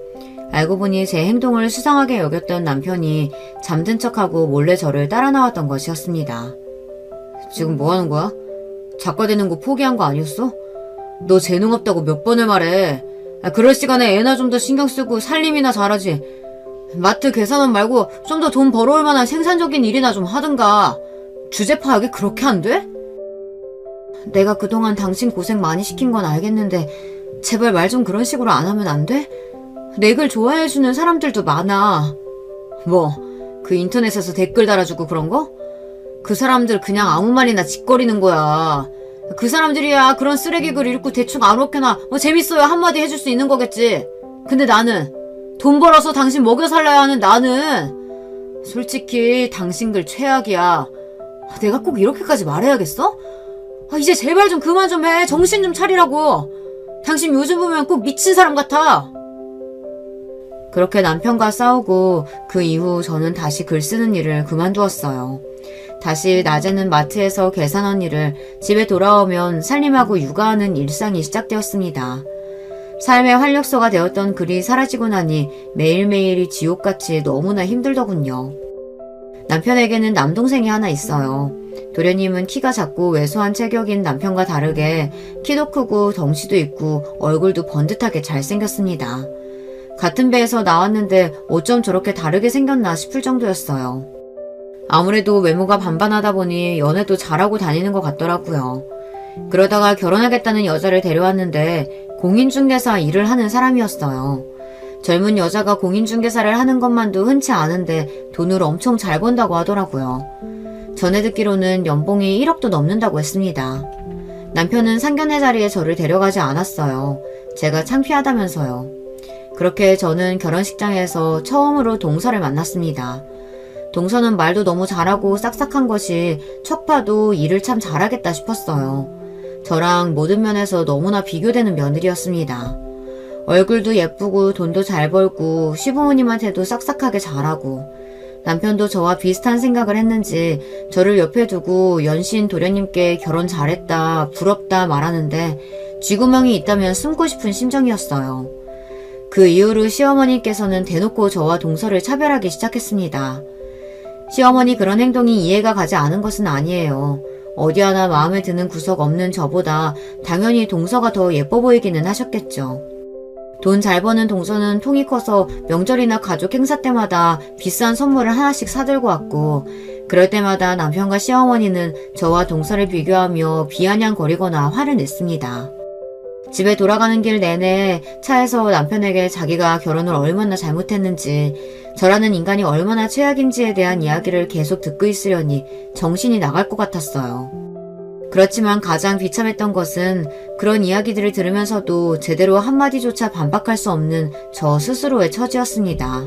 알고 보니 제 행동을 수상하게 여겼던 남편이 잠든 척하고 몰래 저를 따라 나왔던 것이었습니다. 지금 뭐 하는 거야? 작가 되는 거 포기한 거 아니었어? 너 재능 없다고 몇 번을 말해. 그럴 시간에 애나 좀 더 신경 쓰고 살림이나 잘하지. 마트 계산원 말고 좀 더 돈 벌어올 만한 생산적인 일이나 좀 하든가. 주제 파악이 그렇게 안 돼? 내가 그동안 당신 고생 많이 시킨 건 알겠는데 제발 말 좀 그런 식으로 안 하면 안 돼? 내 글 좋아해주는 사람들도 많아. 뭐, 그 인터넷에서 댓글 달아주고 그런 거? 그 사람들 그냥 아무 말이나 짓거리는 거야. 그 사람들이야 그런 쓰레기 글 읽고 대충 아무렇게나 재밌어요 한마디 해줄 수 있는 거겠지. 근데 나는 돈 벌어서 당신 먹여 살려야 하는 나는 솔직히 당신 글 최악이야. 내가 꼭 이렇게까지 말해야겠어? 이제 제발 좀 그만 좀 해. 정신 좀 차리라고. 당신 요즘 보면 꼭 미친 사람 같아. 그렇게 남편과 싸우고 그 이후 저는 다시 글 쓰는 일을 그만두었어요. 다시 낮에는 마트에서 계산원 일을, 집에 돌아오면 살림하고 육아하는 일상이 시작되었습니다. 삶의 활력소가 되었던 글이 사라지고 나니 매일매일이 지옥같이 너무나 힘들더군요. 남편에게는 남동생이 하나 있어요. 도련님은 키가 작고 왜소한 체격인 남편과 다르게 키도 크고 덩치도 있고 얼굴도 번듯하게 잘생겼습니다. 같은 배에서 나왔는데 어쩜 저렇게 다르게 생겼나 싶을 정도였어요. 아무래도 외모가 반반하다 보니 연애도 잘하고 다니는 것 같더라고요. 그러다가 결혼하겠다는 여자를 데려왔는데 공인중개사 일을 하는 사람이었어요. 젊은 여자가 공인중개사를 하는 것만도 흔치 않은데 돈을 엄청 잘 번다고 하더라고요. 전에 듣기로는 연봉이 1억도 넘는다고 했습니다. 남편은 상견례 자리에 저를 데려가지 않았어요. 제가 창피하다면서요. 그렇게 저는 결혼식장에서 처음으로 동서를 만났습니다. 동서는 말도 너무 잘하고 싹싹한 것이 척 봐도 일을 참 잘하겠다 싶었어요. 저랑 모든 면에서 너무나 비교되는 며느리였습니다. 얼굴도 예쁘고 돈도 잘 벌고 시부모님한테도 싹싹하게 잘하고 남편도 저와 비슷한 생각을 했는지 저를 옆에 두고 연신 도련님께 결혼 잘했다, 부럽다 말하는데 쥐구멍이 있다면 숨고 싶은 심정이었어요. 그 이후로 시어머니께서는 대놓고 저와 동서를 차별하기 시작했습니다. 시어머니 그런 행동이 이해가 가지 않은 것은 아니에요. 어디 하나 마음에 드는 구석 없는 저보다 당연히 동서가 더 예뻐 보이기는 하셨겠죠. 돈 잘 버는 동서는 통이 커서 명절이나 가족 행사 때마다 비싼 선물을 하나씩 사들고 왔고 그럴 때마다 남편과 시어머니는 저와 동서를 비교하며 비아냥거리거나 화를 냈습니다. 집에 돌아가는 길 내내 차에서 남편에게 자기가 결혼을 얼마나 잘못했는지 저라는 인간이 얼마나 최악인지에 대한 이야기를 계속 듣고 있으려니 정신이 나갈 것 같았어요. 그렇지만 가장 비참했던 것은 그런 이야기들을 들으면서도 제대로 한마디조차 반박할 수 없는 저 스스로의 처지였습니다.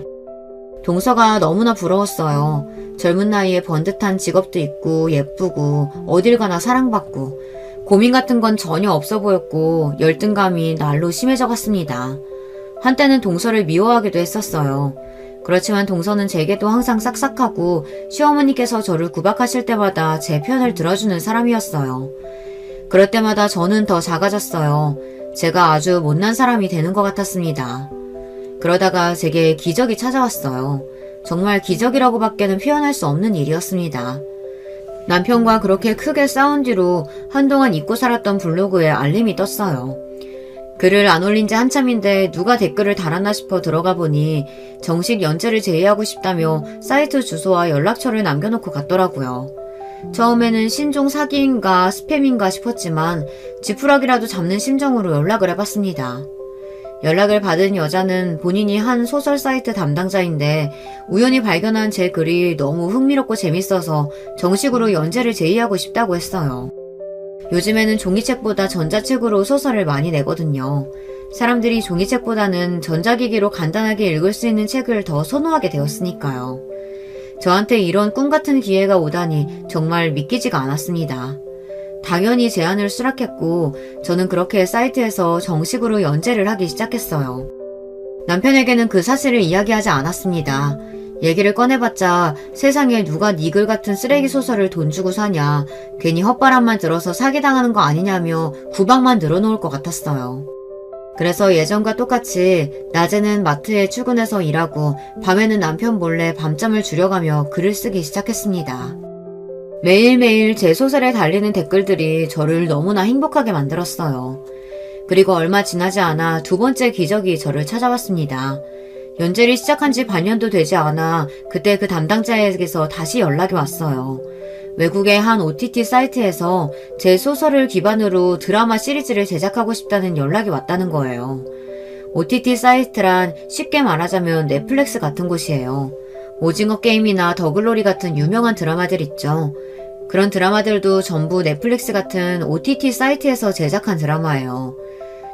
동서가 너무나 부러웠어요. 젊은 나이에 번듯한 직업도 있고 예쁘고 어딜 가나 사랑받고 고민 같은 건 전혀 없어 보였고 열등감이 날로 심해져 갔습니다. 한때는 동서를 미워하기도 했었어요. 그렇지만 동서는 제게도 항상 싹싹하고 시어머니께서 저를 구박하실 때마다 제 편을 들어주는 사람이었어요. 그럴 때마다 저는 더 작아졌어요. 제가 아주 못난 사람이 되는 것 같았습니다. 그러다가 제게 기적이 찾아왔어요. 정말 기적이라고밖에는 표현할 수 없는 일이었습니다. 남편과 그렇게 크게 싸운 뒤로 한동안 잊고 살았던 블로그에 알림이 떴어요. 글을 안 올린 지 한참인데 누가 댓글을 달았나 싶어 들어가 보니 정식 연재를 제의하고 싶다며 사이트 주소와 연락처를 남겨놓고 갔더라고요. 처음에는 신종 사기인가 스팸인가 싶었지만 지푸라기라도 잡는 심정으로 연락을 해봤습니다. 연락을 받은 여자는 본인이 한 소설 사이트 담당자인데 우연히 발견한 제 글이 너무 흥미롭고 재밌어서 정식으로 연재를 제의하고 싶다고 했어요. 요즘에는 종이책보다 전자책으로 소설을 많이 내거든요. 사람들이 종이책보다는 전자기기로 간단하게 읽을 수 있는 책을 더 선호하게 되었으니까요. 저한테 이런 꿈같은 기회가 오다니 정말 믿기지가 않았습니다. 당연히 제안을 수락했고 저는 그렇게 사이트에서 정식으로 연재를 하기 시작했어요. 남편에게는 그 사실을 이야기하지 않았습니다. 얘기를 꺼내봤자 세상에 누가 네 글 같은 쓰레기 소설을 돈 주고 사냐, 괜히 헛바람만 들어서 사기당하는 거 아니냐며 구박만 늘어놓을 것 같았어요. 그래서 예전과 똑같이 낮에는 마트에 출근해서 일하고 밤에는 남편 몰래 밤잠을 줄여가며 글을 쓰기 시작했습니다. 매일매일 제 소설에 달리는 댓글들이 저를 너무나 행복하게 만들었어요. 그리고 얼마 지나지 않아 두 번째 기적이 저를 찾아왔습니다. 연재를 시작한 지 반년도 되지 않아 그때 그 담당자에게서 다시 연락이 왔어요. 외국의 한 OTT 사이트에서 제 소설을 기반으로 드라마 시리즈를 제작하고 싶다는 연락이 왔다는 거예요. OTT 사이트란 쉽게 말하자면 넷플릭스 같은 곳이에요. 오징어 게임이나 더글로리 같은 유명한 드라마들 있죠. 그런 드라마들도 전부 넷플릭스 같은 OTT 사이트에서 제작한 드라마예요.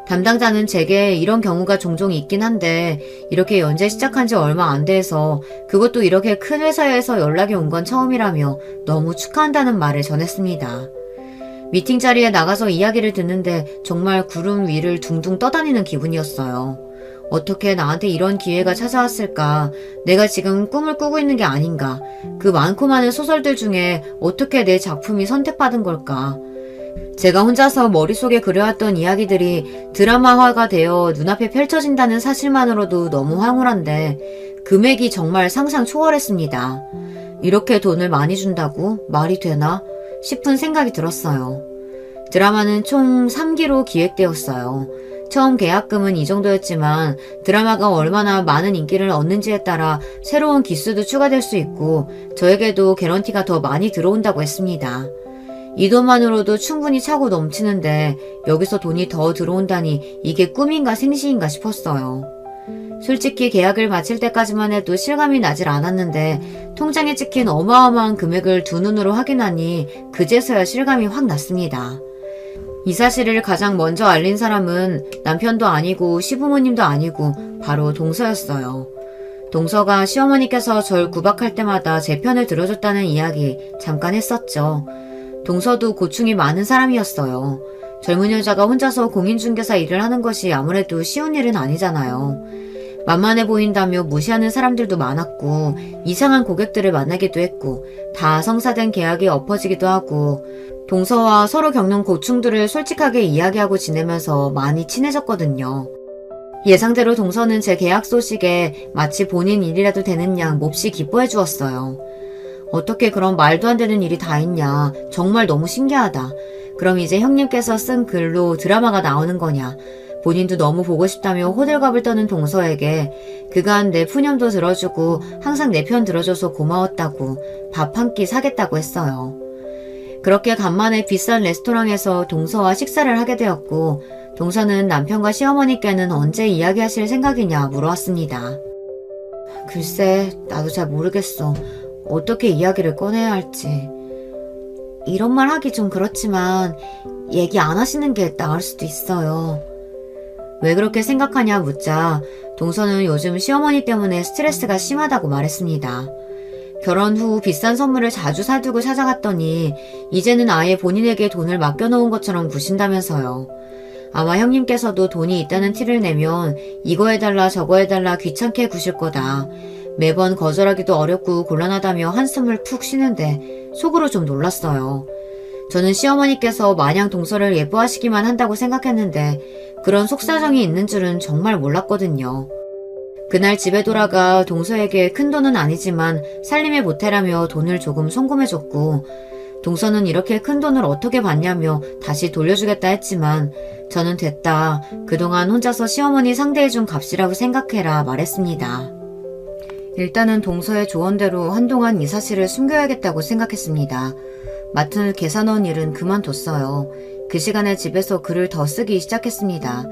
담당자는 제게 이런 경우가 종종 있긴 한데 이렇게 연재 시작한 지 얼마 안 돼서 그것도 이렇게 큰 회사에서 연락이 온 건 처음이라며 너무 축하한다는 말을 전했습니다. 미팅 자리에 나가서 이야기를 듣는데 정말 구름 위를 둥둥 떠다니는 기분이었어요. 어떻게 나한테 이런 기회가 찾아왔을까? 내가 지금 꿈을 꾸고 있는 게 아닌가? 그 많고 많은 소설들 중에 어떻게 내 작품이 선택받은 걸까? 제가 혼자서 머릿속에 그려왔던 이야기들이 드라마화가 되어 눈앞에 펼쳐진다는 사실만으로도 너무 황홀한데 금액이 정말 상상 초월했습니다. 이렇게 돈을 많이 준다고 말이 되나 싶은 생각이 들었어요. 드라마는 총 3기로 기획되었어요. 처음 계약금은 이 정도였지만 드라마가 얼마나 많은 인기를 얻는지에 따라 새로운 기수도 추가될 수 있고 저에게도 개런티가 더 많이 들어온다고 했습니다. 이 돈만으로도 충분히 차고 넘치는데 여기서 돈이 더 들어온다니 이게 꿈인가 생시인가 싶었어요. 솔직히 계약을 마칠 때까지만 해도 실감이 나질 않았는데 통장에 찍힌 어마어마한 금액을 두 눈으로 확인하니 그제서야 실감이 확 났습니다. 이 사실을 가장 먼저 알린 사람은 남편도 아니고 시부모님도 아니고 바로 동서였어요. 동서가 시어머니께서 절 구박할 때마다 제 편을 들어줬다는 이야기 잠깐 했었죠. 동서도 고충이 많은 사람이었어요. 젊은 여자가 혼자서 공인중개사 일을 하는 것이 아무래도 쉬운 일은 아니잖아요. 만만해 보인다며 무시하는 사람들도 많았고 이상한 고객들을 만나기도 했고 다 성사된 계약이 엎어지기도 하고 동서와 서로 겪는 고충들을 솔직하게 이야기하고 지내면서 많이 친해졌거든요. 예상대로 동서는 제 계약 소식에 마치 본인 일이라도 되는 양 몹시 기뻐해 주었어요. 어떻게 그런 말도 안 되는 일이 다 있냐. 정말 너무 신기하다. 그럼 이제 형님께서 쓴 글로 드라마가 나오는 거냐. 본인도 너무 보고 싶다며 호들갑을 떠는 동서에게 그간 내 푸념도 들어주고 항상 내 편 들어줘서 고마웠다고 밥 한 끼 사겠다고 했어요. 그렇게 간만에 비싼 레스토랑에서 동서와 식사를 하게 되었고 동서는 남편과 시어머니께는 언제 이야기하실 생각이냐 물어왔습니다. 글쎄, 나도 잘 모르겠어. 어떻게 이야기를 꺼내야 할지. 이런 말 하기 좀 그렇지만 얘기 안 하시는 게 나을 수도 있어요. 왜 그렇게 생각하냐 묻자 동서는 요즘 시어머니 때문에 스트레스가 심하다고 말했습니다. 결혼 후 비싼 선물을 자주 사두고 찾아갔더니 이제는 아예 본인에게 돈을 맡겨놓은 것처럼 구신다면서요. 아마 형님께서도 돈이 있다는 티를 내면 이거 해달라 저거 해달라 귀찮게 구실 거다. 매번 거절하기도 어렵고 곤란하다며 한숨을 푹 쉬는데 속으로 좀 놀랐어요. 저는 시어머니께서 마냥 동서를 예뻐하시기만 한다고 생각했는데 그런 속사정이 있는 줄은 정말 몰랐거든요. 그날 집에 돌아가 동서에게 큰 돈은 아니지만 살림의 보태라며 돈을 조금 송금해줬고 동서는 이렇게 큰 돈을 어떻게 받냐며 다시 돌려주겠다 했지만 저는 됐다. 그동안 혼자서 시어머니 상대해준 값이라고 생각해라 말했습니다. 일단은 동서의 조언대로 한동안 이 사실을 숨겨야겠다고 생각했습니다. 맡은 계산원 일은 그만뒀어요. 그 시간에 집에서 글을 더 쓰기 시작했습니다.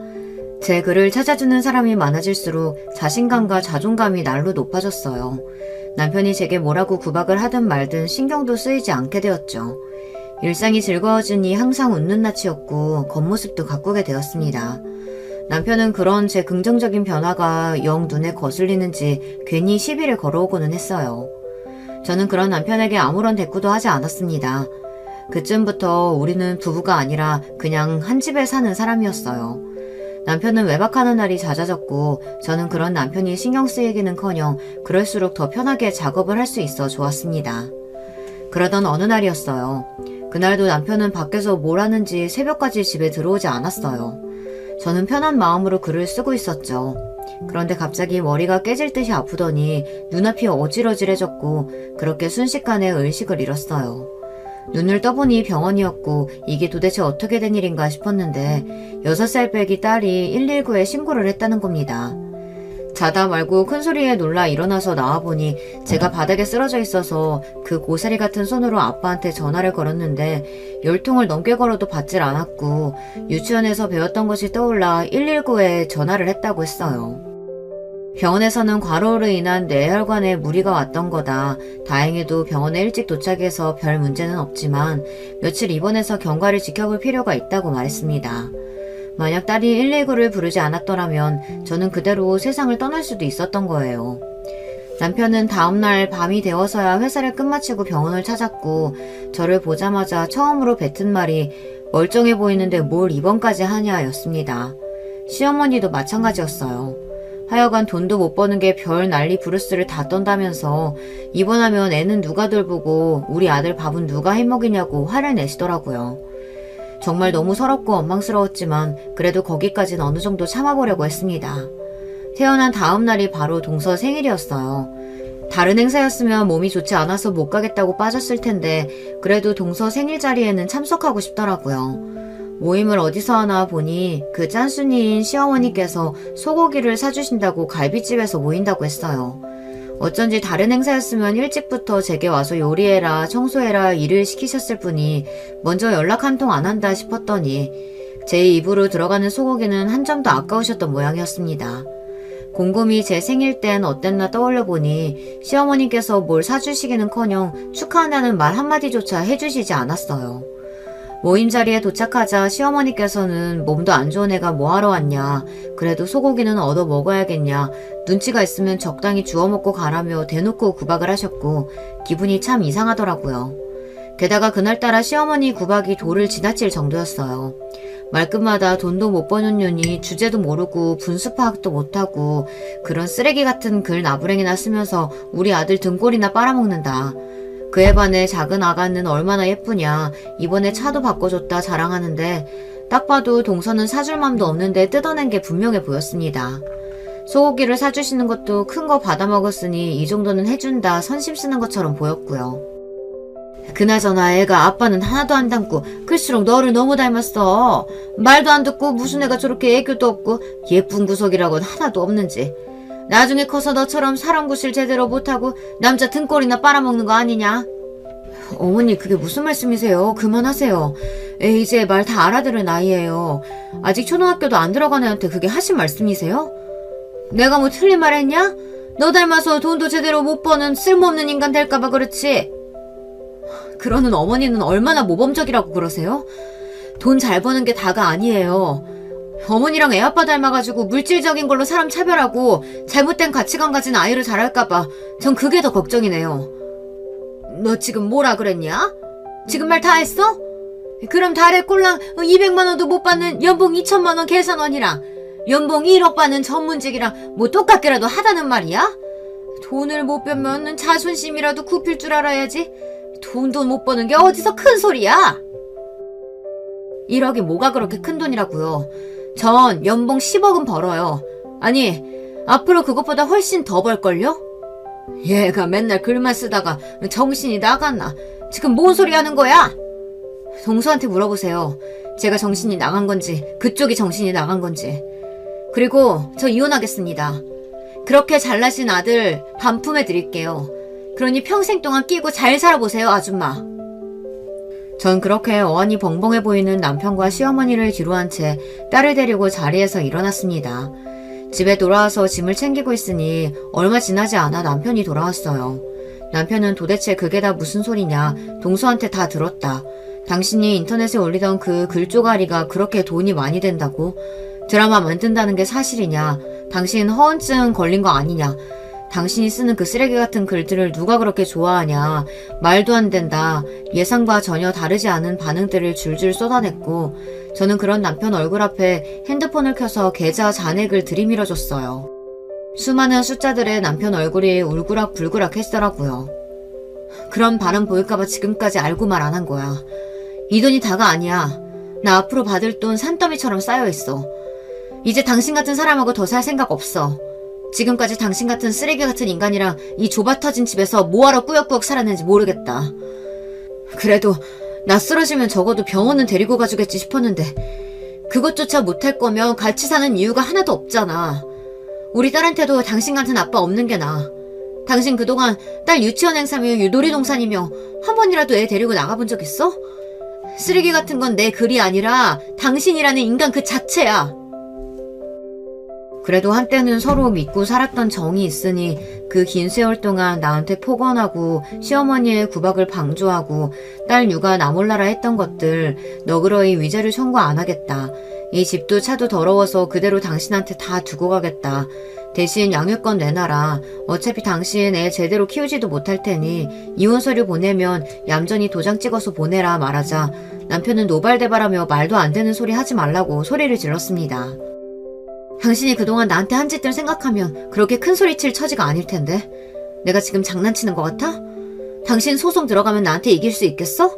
제 글을 찾아주는 사람이 많아질수록 자신감과 자존감이 날로 높아졌어요. 남편이 제게 뭐라고 구박을 하든 말든 신경도 쓰이지 않게 되었죠. 일상이 즐거워지니 항상 웃는 낯이었고 겉모습도 가꾸게 되었습니다. 남편은 그런 제 긍정적인 변화가 영 눈에 거슬리는지 괜히 시비를 걸어오고는 했어요. 저는 그런 남편에게 아무런 대꾸도 하지 않았습니다. 그쯤부터 우리는 부부가 아니라 그냥 한 집에 사는 사람이었어요. 남편은 외박하는 날이 잦아졌고 저는 그런 남편이 신경 쓰이기는커녕 그럴수록 더 편하게 작업을 할 수 있어 좋았습니다. 그러던 어느 날이었어요. 그날도 남편은 밖에서 뭘 하는지 새벽까지 집에 들어오지 않았어요. 저는 편한 마음으로 글을 쓰고 있었죠. 그런데 갑자기 머리가 깨질 듯이 아프더니 눈앞이 어질어질해졌고 그렇게 순식간에 의식을 잃었어요. 눈을 떠보니 병원이었고 이게 도대체 어떻게 된 일인가 싶었는데 6살 빼기 딸이 119에 신고를 했다는 겁니다. 자다 말고 큰 소리에 놀라 일어나서 나와보니 제가 바닥에 쓰러져 있어서 그 고사리 같은 손으로 아빠한테 전화를 걸었는데 10통을 넘게 걸어도 받질 않았고 유치원에서 배웠던 것이 떠올라 119에 전화를 했다고 했어요. 병원에서는 과로로 인한 뇌혈관에 무리가 왔던 거다. 다행히도 병원에 일찍 도착해서 별 문제는 없지만 며칠 입원해서 경과를 지켜볼 필요가 있다고 말했습니다. 만약 딸이 119를 부르지 않았더라면 저는 그대로 세상을 떠날 수도 있었던 거예요. 남편은 다음날 밤이 되어서야 회사를 끝마치고 병원을 찾았고 저를 보자마자 처음으로 뱉은 말이 멀쩡해 보이는데 뭘 입원까지 하냐 였습니다. 시어머니도 마찬가지였어요. 하여간 돈도 못 버는 게 별 난리 브루스를 다 떤다면서 입원하면 애는 누가 돌보고 우리 아들 밥은 누가 해먹이냐고 화를 내시더라고요. 정말 너무 서럽고 원망스러웠지만 그래도 거기까진 어느 정도 참아보려고 했습니다. 태어난 다음 날이 바로 동서 생일이었어요. 다른 행사였으면 몸이 좋지 않아서 못 가겠다고 빠졌을 텐데 그래도 동서 생일 자리에는 참석하고 싶더라고요. 모임을 어디서 하나 보니 그 짠순이인 시어머니께서 소고기를 사주신다고 갈비집에서 모인다고 했어요. 어쩐지 다른 행사였으면 일찍부터 제게 와서 요리해라 청소해라 일을 시키셨을 분이 먼저 연락 한 통 안 한다 싶었더니 제 입으로 들어가는 소고기는 한 점도 아까우셨던 모양이었습니다. 곰곰이 제 생일 땐 어땠나 떠올려보니 시어머니께서 뭘 사주시기는커녕 축하한다는 말 한마디조차 해주시지 않았어요. 모임 자리에 도착하자 시어머니께서는 몸도 안 좋은 애가 뭐하러 왔냐. 그래도 소고기는 얻어 먹어야겠냐. 눈치가 있으면 적당히 주워 먹고 가라며 대놓고 구박을 하셨고 기분이 참 이상하더라고요. 게다가 그날따라 시어머니 구박이 도를 지나칠 정도였어요. 말끝마다 돈도 못 버는 년이 주제도 모르고 분수 파악도 못하고 그런 쓰레기 같은 글 나부랭이나 쓰면서 우리 아들 등골이나 빨아먹는다. 그에 반해 작은 아가는 얼마나 예쁘냐. 이번에 차도 바꿔줬다 자랑하는데 딱 봐도 동서는 사줄 맘도 없는데 뜯어낸 게 분명해 보였습니다. 소고기를 사주시는 것도 큰 거 받아먹었으니 이 정도는 해준다 선심 쓰는 것처럼 보였고요. 그나저나 애가 아빠는 하나도 안 닮고 클수록 너를 너무 닮았어. 말도 안 듣고 무슨 애가 저렇게 애교도 없고 예쁜 구석이라고는 하나도 없는지. 나중에 커서 너처럼 사람 구실 제대로 못하고 남자 등골이나 빨아먹는 거 아니냐? 어머니 그게 무슨 말씀이세요? 그만하세요. 애 이제 말 다 알아들을 나이에요. 아직 초등학교도 안 들어간 애한테 그게 하신 말씀이세요? 내가 뭐 틀린 말 했냐? 너 닮아서 돈도 제대로 못 버는 쓸모없는 인간 될까봐 그렇지. 그러는 어머니는 얼마나 모범적이라고 그러세요? 돈 잘 버는 게 다가 아니에요. 어머니랑 애아빠 닮아가지고 물질적인 걸로 사람 차별하고 잘못된 가치관 가진 아이를 자랄까봐 전 그게 더 걱정이네요. 너 지금 뭐라 그랬냐? 지금 말 다 했어? 그럼 달에 꼴랑 200만 원도 못 받는 연봉 2천만 원 계산원이랑 연봉 1억 받는 전문직이랑 뭐 똑같게라도 하다는 말이야? 돈을 못 벌면 자존심이라도 굽힐 줄 알아야지. 돈도 못 버는 게 어디서 큰 소리야? 1억이 뭐가 그렇게 큰 돈이라고요. 전 연봉 10억은 벌어요. 아니 앞으로 그것보다 훨씬 더 벌걸요? 얘가 맨날 글만 쓰다가 정신이 나갔나? 지금 뭔 소리 하는 거야? 동서한테 물어보세요. 제가 정신이 나간 건지 그쪽이 정신이 나간 건지. 그리고 저 이혼하겠습니다. 그렇게 잘나신 아들 반품해 드릴게요. 그러니 평생 동안 끼고 잘 살아보세요, 아줌마. 전 그렇게 어안이 벙벙해 보이는 남편과 시어머니를 뒤로한 채 딸을 데리고 자리에서 일어났습니다. 집에 돌아와서 짐을 챙기고 있으니 얼마 지나지 않아 남편이 돌아왔어요. 남편은 도대체 그게 다 무슨 소리냐, 동서한테 다 들었다. 당신이 인터넷에 올리던 그 글조가리가 그렇게 돈이 많이 된다고? 드라마 만든다는 게 사실이냐? 당신 허언증 걸린 거 아니냐? 당신이 쓰는 그 쓰레기 같은 글들을 누가 그렇게 좋아하냐? 말도 안 된다. 예상과 전혀 다르지 않은 반응들을 줄줄 쏟아냈고 저는 그런 남편 얼굴 앞에 핸드폰을 켜서 계좌 잔액을 들이밀어줬어요. 수많은 숫자들의 남편 얼굴이 울그락불그락 했더라고요. 그런 반응 보일까봐 지금까지 알고 말 안 한 거야. 이 돈이 다가 아니야. 나 앞으로 받을 돈 산더미처럼 쌓여있어. 이제 당신 같은 사람하고 더 살 생각 없어. 지금까지 당신 같은 쓰레기 같은 인간이랑 이 좁아터진 집에서 뭐하러 꾸역꾸역 살았는지 모르겠다. 그래도 나 쓰러지면 적어도 병원은 데리고 가주겠지 싶었는데 그것조차 못할 거면 같이 사는 이유가 하나도 없잖아. 우리 딸한테도 당신 같은 아빠 없는 게 나아. 당신 그동안 딸 유치원 행사며 놀이동산이며 한 번이라도 애 데리고 나가본 적 있어? 쓰레기 같은 건 내 글이 아니라 당신이라는 인간 그 자체야. 그래도 한때는 서로 믿고 살았던 정이 있으니 그 긴 세월 동안 나한테 폭언하고 시어머니의 구박을 방조하고 딸 육아 나 몰라라 했던 것들 너그러이 위자료 청구 안 하겠다. 이 집도 차도 더러워서 그대로 당신한테 다 두고 가겠다. 대신 양육권 내놔라. 어차피 당신 애 제대로 키우지도 못할 테니 이혼 서류 보내면 얌전히 도장 찍어서 보내라 말하자 남편은 노발대발하며 말도 안 되는 소리 하지 말라고 소리를 질렀습니다. 당신이 그동안 나한테 한 짓들 생각하면 그렇게 큰 소리 칠 처지가 아닐 텐데. 내가 지금 장난치는 것 같아? 당신 소송 들어가면 나한테 이길 수 있겠어?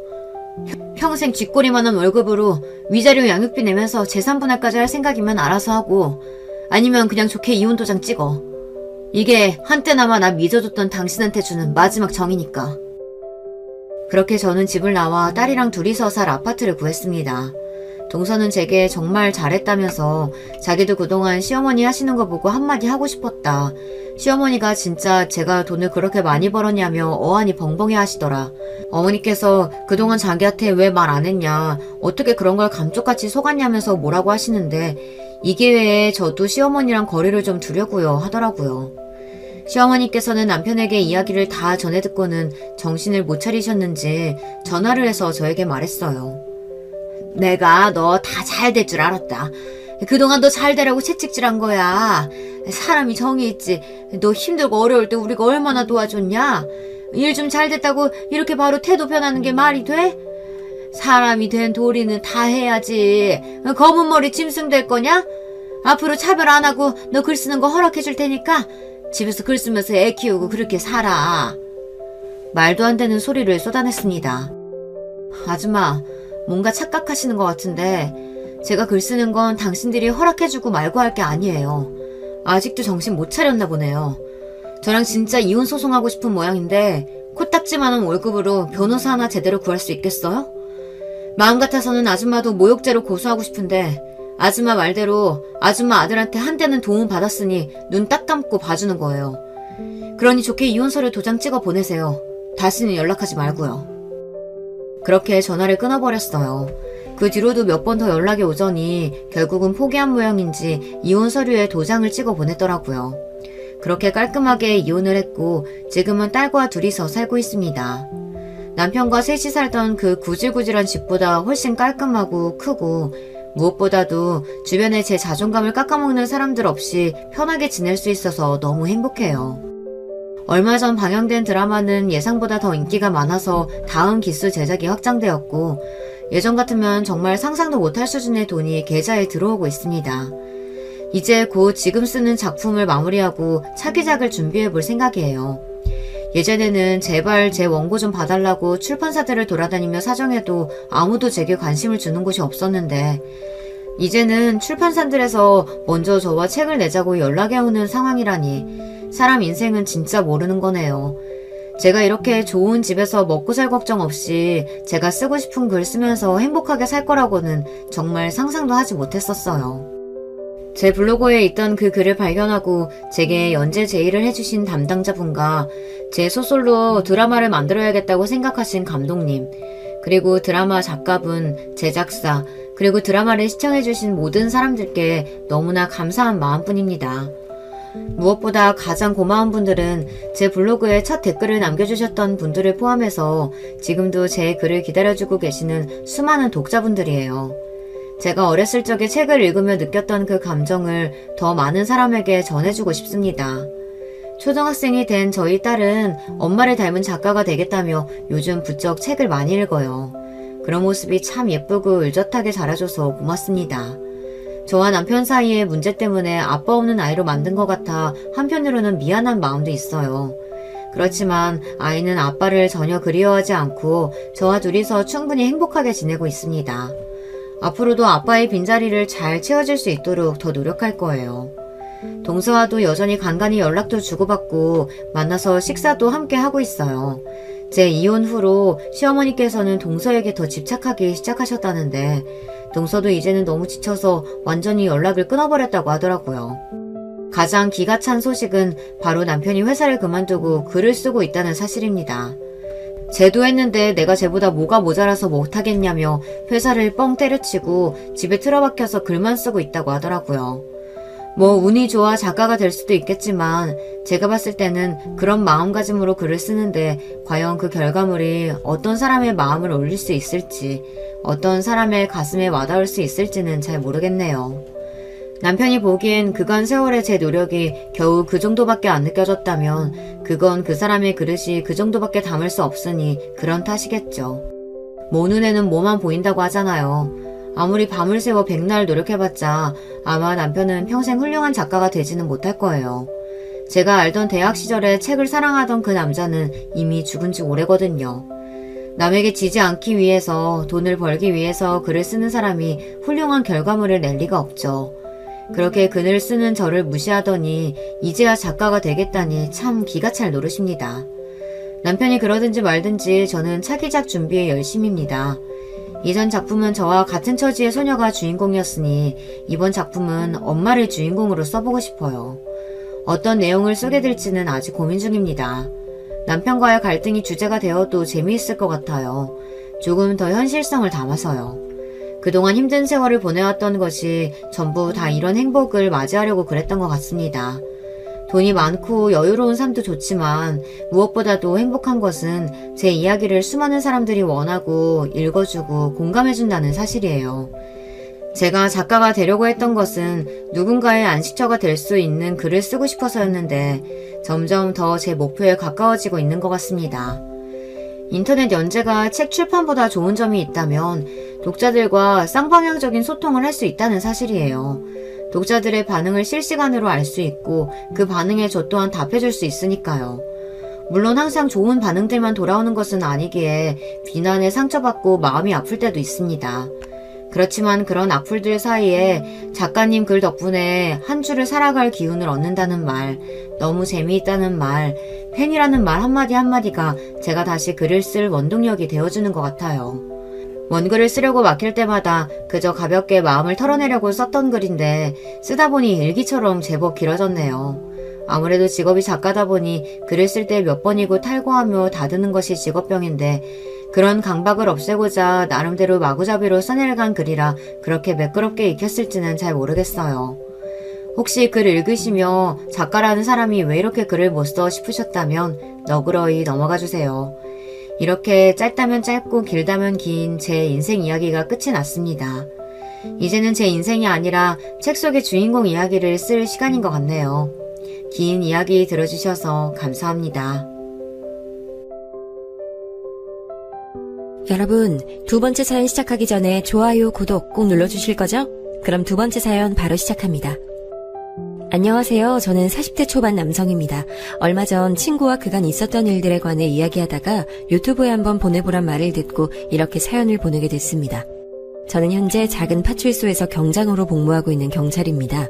평생 쥐꼬리만한 월급으로 위자료 양육비 내면서 재산 분할까지 할 생각이면 알아서 하고 아니면 그냥 좋게 이혼 도장 찍어. 이게 한때나마 나 믿어줬던 당신한테 주는 마지막 정이니까. 그렇게 저는 집을 나와 딸이랑 둘이서 살 아파트를 구했습니다. 동서는 제게 정말 잘했다면서 자기도 그동안 시어머니 하시는 거 보고 한마디 하고 싶었다. 시어머니가 진짜 제가 돈을 그렇게 많이 벌었냐며 어안이 벙벙해 하시더라. 어머니께서 그동안 자기한테 왜 말 안 했냐, 어떻게 그런 걸 감쪽같이 속았냐면서 뭐라고 하시는데 이 기회에 저도 시어머니랑 거리를 좀 두려고요 하더라고요. 시어머니께서는 남편에게 이야기를 다 전해 듣고는 정신을 못 차리셨는지 전화를 해서 저에게 말했어요. 내가 너 다 잘 될 줄 알았다. 그동안 너 잘 되라고 채찍질한 거야. 사람이 정이 있지. 너 힘들고 어려울 때 우리가 얼마나 도와줬냐? 일 좀 잘 됐다고 이렇게 바로 태도 변하는 게 말이 돼? 사람이 된 도리는 다 해야지. 검은 머리 짐승 될 거냐? 앞으로 차별 안 하고 너 글 쓰는 거 허락해 줄 테니까 집에서 글 쓰면서 애 키우고 그렇게 살아. 말도 안 되는 소리를 쏟아냈습니다. 아줌마, 뭔가 착각하시는 것 같은데 제가 글 쓰는 건 당신들이 허락해주고 말고 할 게 아니에요. 아직도 정신 못 차렸나 보네요. 저랑 진짜 이혼 소송하고 싶은 모양인데 코딱지만한 월급으로 변호사 하나 제대로 구할 수 있겠어요? 마음 같아서는 아줌마도 모욕죄로 고소하고 싶은데 아줌마 말대로 아줌마 아들한테 한대는 도움 받았으니 눈 딱 감고 봐주는 거예요. 그러니 좋게 이혼서를 도장 찍어 보내세요. 다시는 연락하지 말고요. 그렇게 전화를 끊어버렸어요. 그 뒤로도 몇 번 더 연락이 오더니 결국은 포기한 모양인지 이혼 서류에 도장을 찍어 보냈더라고요. 그렇게 깔끔하게 이혼을 했고 지금은 딸과 둘이서 살고 있습니다. 남편과 셋이 살던 그 구질구질한 집보다 훨씬 깔끔하고 크고 무엇보다도 주변에 제 자존감을 깎아먹는 사람들 없이 편하게 지낼 수 있어서 너무 행복해요. 얼마 전 방영된 드라마는 예상보다 더 인기가 많아서 다음 기수 제작이 확장되었고 예전 같으면 정말 상상도 못할 수준의 돈이 계좌에 들어오고 있습니다. 이제 곧 지금 쓰는 작품을 마무리하고 차기작을 준비해 볼 생각이에요. 예전에는 제발 제 원고 좀 봐달라고 출판사들을 돌아다니며 사정해도 아무도 제게 관심을 주는 곳이 없었는데 이제는 출판사들에서 먼저 저와 책을 내자고 연락이 오는 상황이라니 사람 인생은 진짜 모르는 거네요. 제가 이렇게 좋은 집에서 먹고 살 걱정 없이 제가 쓰고 싶은 글 쓰면서 행복하게 살 거라고는 정말 상상도 하지 못했었어요. 제 블로그에 있던 그 글을 발견하고 제게 연재 제의를 해주신 담당자분과 제 소설로 드라마를 만들어야겠다고 생각하신 감독님, 그리고 드라마 작가분, 제작사, 그리고 드라마를 시청해주신 모든 사람들께 너무나 감사한 마음뿐입니다. 무엇보다 가장 고마운 분들은 제 블로그에 첫 댓글을 남겨주셨던 분들을 포함해서 지금도 제 글을 기다려주고 계시는 수많은 독자분들이에요. 제가 어렸을 적에 책을 읽으며 느꼈던 그 감정을 더 많은 사람에게 전해주고 싶습니다. 초등학생이 된 저희 딸은 엄마를 닮은 작가가 되겠다며 요즘 부쩍 책을 많이 읽어요. 그런 모습이 참 예쁘고 의젓하게 자라줘서 고맙습니다. 저와 남편 사이의 문제 때문에 아빠 없는 아이로 만든 것 같아 한편으로는 미안한 마음도 있어요. 그렇지만 아이는 아빠를 전혀 그리워하지 않고 저와 둘이서 충분히 행복하게 지내고 있습니다. 앞으로도 아빠의 빈자리를 잘 채워줄 수 있도록 더 노력할 거예요. 동서와도 여전히 간간히 연락도 주고받고 만나서 식사도 함께 하고 있어요. 제 이혼 후로 시어머니께서는 동서에게 더 집착하기 시작하셨다는데 동서도 이제는 너무 지쳐서 완전히 연락을 끊어버렸다고 하더라고요. 가장 기가 찬 소식은 바로 남편이 회사를 그만두고 글을 쓰고 있다는 사실입니다. 쟤도 했는데 내가 쟤보다 뭐가 모자라서 못하겠냐며 회사를 뻥 때려치고 집에 틀어박혀서 글만 쓰고 있다고 하더라고요. 뭐 운이 좋아 작가가 될 수도 있겠지만 제가 봤을 때는 그런 마음가짐으로 글을 쓰는데 과연 그 결과물이 어떤 사람의 마음을 울릴 수 있을지 어떤 사람의 가슴에 와닿을 수 있을지는 잘 모르겠네요. 남편이 보기엔 그간 세월의 제 노력이 겨우 그 정도밖에 안 느껴졌다면 그건 그 사람의 그릇이 그 정도밖에 담을 수 없으니 그런 탓이겠죠. 모 눈에는 뭐만 보인다고 하잖아요. 아무리 밤을 새워 백날 노력해봤자 아마 남편은 평생 훌륭한 작가가 되지는 못할 거예요. 제가 알던 대학 시절에 책을 사랑하던 그 남자는 이미 죽은 지 오래거든요. 남에게 지지 않기 위해서 돈을 벌기 위해서 글을 쓰는 사람이 훌륭한 결과물을 낼 리가 없죠. 그렇게 글을 쓰는 저를 무시하더니 이제야 작가가 되겠다니 참 기가 찰 노릇입니다. 남편이 그러든지 말든지 저는 차기작 준비에 열심입니다. 이전 작품은 저와 같은 처지의 소녀가 주인공이었으니 이번 작품은 엄마를 주인공으로 써보고 싶어요. 어떤 내용을 쓰게 될지는 아직 고민 중입니다. 남편과의 갈등이 주제가 되어도 재미있을 것 같아요. 조금 더 현실성을 담아서요. 그동안 힘든 세월을 보내왔던 것이 전부 다 이런 행복을 맞이하려고 그랬던 것 같습니다. 돈이 많고 여유로운 삶도 좋지만 무엇보다도 행복한 것은 제 이야기를 수많은 사람들이 원하고 읽어주고 공감해준다는 사실이에요. 제가 작가가 되려고 했던 것은 누군가의 안식처가 될 수 있는 글을 쓰고 싶어서였는데 점점 더 제 목표에 가까워지고 있는 것 같습니다. 인터넷 연재가 책 출판보다 좋은 점이 있다면 독자들과 쌍방향적인 소통을 할 수 있다는 사실이에요. 독자들의 반응을 실시간으로 알 수 있고 그 반응에 저 또한 답해줄 수 있으니까요. 물론 항상 좋은 반응들만 돌아오는 것은 아니기에 비난에 상처받고 마음이 아플 때도 있습니다. 그렇지만 그런 악플들 사이에 작가님 글 덕분에 한 주를 살아갈 기운을 얻는다는 말, 너무 재미있다는 말, 팬이라는 말 한마디 한마디가 제가 다시 글을 쓸 원동력이 되어주는 것 같아요. 원글을 쓰려고 막힐 때마다 그저 가볍게 마음을 털어내려고 썼던 글인데 쓰다 보니 일기처럼 제법 길어졌네요. 아무래도 직업이 작가다 보니 글을 쓸 때 몇 번이고 탈고하며 다듬는 것이 직업병인데 그런 강박을 없애고자 나름대로 마구잡이로 써내려간 글이라 그렇게 매끄럽게 익혔을지는 잘 모르겠어요. 혹시 글 읽으시며 작가라는 사람이 왜 이렇게 글을 못 써 싶으셨다면 너그러이 넘어가주세요. 이렇게 짧다면 짧고 길다면 긴 제 인생 이야기가 끝이 났습니다. 이제는 제 인생이 아니라 책 속의 주인공 이야기를 쓸 시간인 것 같네요. 긴 이야기 들어주셔서 감사합니다. 여러분, 두 번째 사연 시작하기 전에 좋아요, 구독 꼭 눌러주실 거죠? 그럼 두 번째 사연 바로 시작합니다. 안녕하세요. 저는 40대 초반 남성입니다. 얼마 전 친구와 그간 있었던 일들에 관해 이야기하다가 유튜브에 한번 보내보란 말을 듣고 이렇게 사연을 보내게 됐습니다. 저는 현재 작은 파출소에서 경장으로 복무하고 있는 경찰입니다.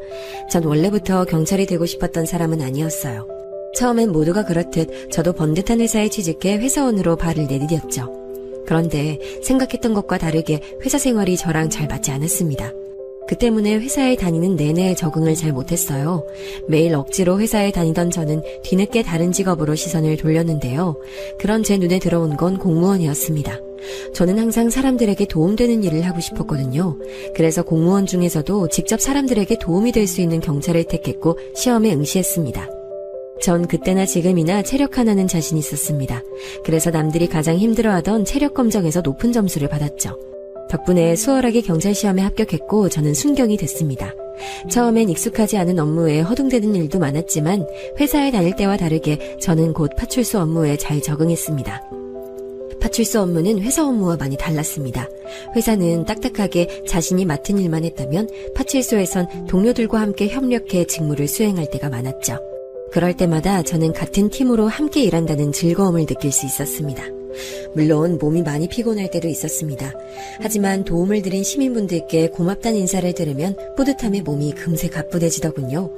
전 원래부터 경찰이 되고 싶었던 사람은 아니었어요. 처음엔 모두가 그렇듯 저도 번듯한 회사에 취직해 회사원으로 발을 내디뎠죠. 그런데 생각했던 것과 다르게 회사 생활이 저랑 잘 맞지 않았습니다. 그 때문에 회사에 다니는 내내 적응을 잘 못했어요. 매일 억지로 회사에 다니던 저는 뒤늦게 다른 직업으로 시선을 돌렸는데요. 그런 제 눈에 들어온 건 공무원이었습니다. 저는 항상 사람들에게 도움되는 일을 하고 싶었거든요. 그래서 공무원 중에서도 직접 사람들에게 도움이 될 수 있는 경찰을 택했고 시험에 응시했습니다. 전 그때나 지금이나 체력 하나는 자신 있었습니다. 그래서 남들이 가장 힘들어하던 체력 검정에서 높은 점수를 받았죠. 덕분에 수월하게 경찰 시험에 합격했고 저는 순경이 됐습니다. 처음엔 익숙하지 않은 업무에 허둥대는 일도 많았지만 회사에 다닐 때와 다르게 저는 곧 파출소 업무에 잘 적응했습니다. 파출소 업무는 회사 업무와 많이 달랐습니다. 회사는 딱딱하게 자신이 맡은 일만 했다면 파출소에선 동료들과 함께 협력해 직무를 수행할 때가 많았죠. 그럴 때마다 저는 같은 팀으로 함께 일한다는 즐거움을 느낄 수 있었습니다. 물론 몸이 많이 피곤할 때도 있었습니다. 하지만 도움을 드린 시민분들께 고맙다는 인사를 들으면 뿌듯함에 몸이 금세 가뿐해지더군요.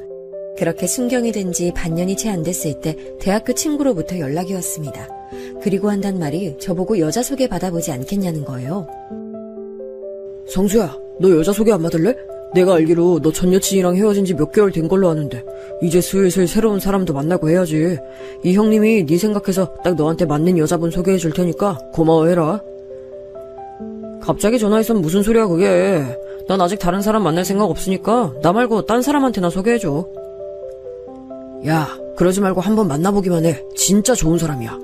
그렇게 순경이 된 지 반년이 채 안 됐을 때 대학교 친구로부터 연락이 왔습니다. 그리고 한단 말이 저보고 여자 소개 받아보지 않겠냐는 거예요. 성수야, 너 여자 소개 안 받을래? 내가 알기로 너 전 여친이랑 헤어진 지 몇 개월 된 걸로 아는데 이제 슬슬 새로운 사람도 만나고 해야지. 이 형님이 네 생각해서 딱 너한테 맞는 여자분 소개해 줄 테니까 고마워해라. 갑자기 전화해선 무슨 소리야 그게. 난 아직 다른 사람 만날 생각 없으니까 나 말고 딴 사람한테나 소개해줘. 야, 그러지 말고 한번 만나보기만 해. 진짜 좋은 사람이야.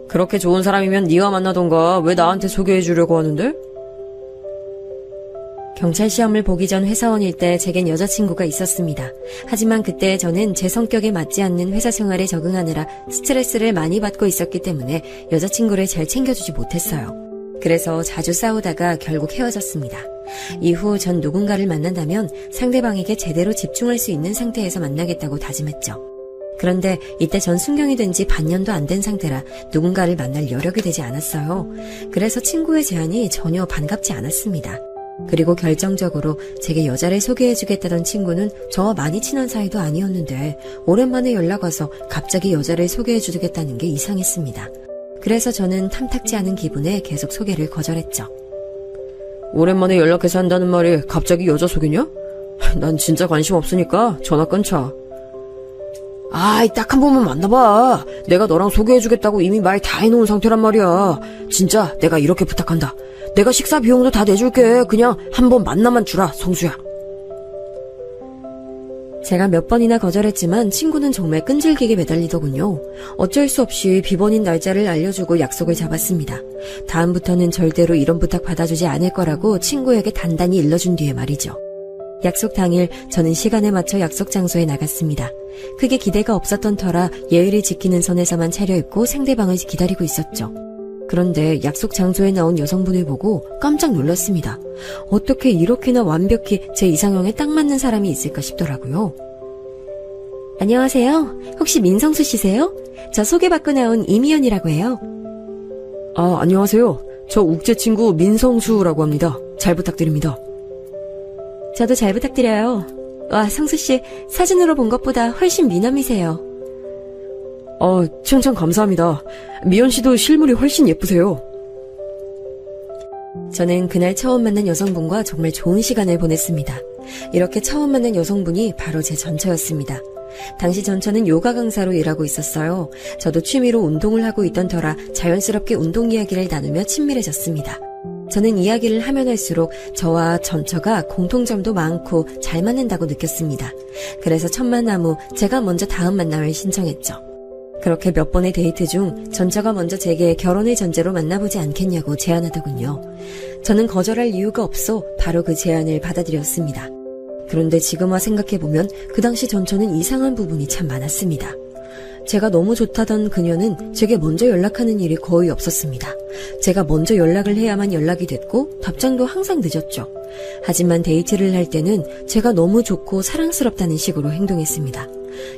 그렇게 좋은 사람이면 네가 만나던가 왜 나한테 소개해 주려고 하는데? 경찰 시험을 보기 전 회사원일 때 제겐 여자친구가 있었습니다. 하지만 그때 저는 제 성격에 맞지 않는 회사 생활에 적응하느라 스트레스를 많이 받고 있었기 때문에 여자친구를 잘 챙겨주지 못했어요. 그래서 자주 싸우다가 결국 헤어졌습니다. 이후 전 누군가를 만난다면 상대방에게 제대로 집중할 수 있는 상태에서 만나겠다고 다짐했죠. 그런데 이때 전 순경이 된 지 반년도 안 된 상태라 누군가를 만날 여력이 되지 않았어요. 그래서 친구의 제안이 전혀 반갑지 않았습니다. 그리고 결정적으로 제게 여자를 소개해주겠다던 친구는 저와 많이 친한 사이도 아니었는데 오랜만에 연락 와서 갑자기 여자를 소개해주겠다는 게 이상했습니다. 그래서 저는 탐탁지 않은 기분에 계속 소개를 거절했죠. 오랜만에 연락해서 한다는 말이 갑자기 여자 소개냐? 난 진짜 관심 없으니까 전화 끊자. 아이, 딱 한 번만 만나봐. 내가 너랑 소개해주겠다고 이미 말 다 해놓은 상태란 말이야. 진짜 내가 이렇게 부탁한다. 내가 식사 비용도 다 내줄게. 그냥 한 번 만나만 주라, 성수야. 제가 몇 번이나 거절했지만 친구는 정말 끈질기게 매달리더군요. 어쩔 수 없이 비번인 날짜를 알려주고 약속을 잡았습니다. 다음부터는 절대로 이런 부탁 받아주지 않을 거라고 친구에게 단단히 일러준 뒤에 말이죠. 약속 당일 저는 시간에 맞춰 약속 장소에 나갔습니다. 크게 기대가 없었던 터라 예의를 지키는 선에서만 차려입고 상대방을 기다리고 있었죠. 그런데 약속 장소에 나온 여성분을 보고 깜짝 놀랐습니다. 어떻게 이렇게나 완벽히 제 이상형에 딱 맞는 사람이 있을까 싶더라고요. 안녕하세요. 혹시 민성수 씨세요? 저 소개받고 나온 이미연이라고 해요. 아, 안녕하세요. 저 욱제 친구 민성수라고 합니다. 잘 부탁드립니다. 저도 잘 부탁드려요. 와, 성수 씨 사진으로 본 것보다 훨씬 미남이세요. 칭찬 감사합니다. 미연 씨도 실물이 훨씬 예쁘세요. 저는 그날 처음 만난 여성분과 정말 좋은 시간을 보냈습니다. 이렇게 처음 만난 여성분이 바로 제 전처였습니다. 당시 전처는 요가 강사로 일하고 있었어요. 저도 취미로 운동을 하고 있던 터라 자연스럽게 운동 이야기를 나누며 친밀해졌습니다. 저는 이야기를 하면 할수록 저와 전처가 공통점도 많고 잘 맞는다고 느꼈습니다. 그래서 첫 만남 후 제가 먼저 다음 만남을 신청했죠. 그렇게 몇 번의 데이트 중 전처가 먼저 제게 결혼을 전제로 만나보지 않겠냐고 제안하더군요. 저는 거절할 이유가 없어 바로 그 제안을 받아들였습니다. 그런데 지금 와 생각해보면 그 당시 전처는 이상한 부분이 참 많았습니다. 제가 너무 좋다던 그녀는 제게 먼저 연락하는 일이 거의 없었습니다. 제가 먼저 연락을 해야만 연락이 됐고 답장도 항상 늦었죠. 하지만 데이트를 할 때는 제가 너무 좋고 사랑스럽다는 식으로 행동했습니다.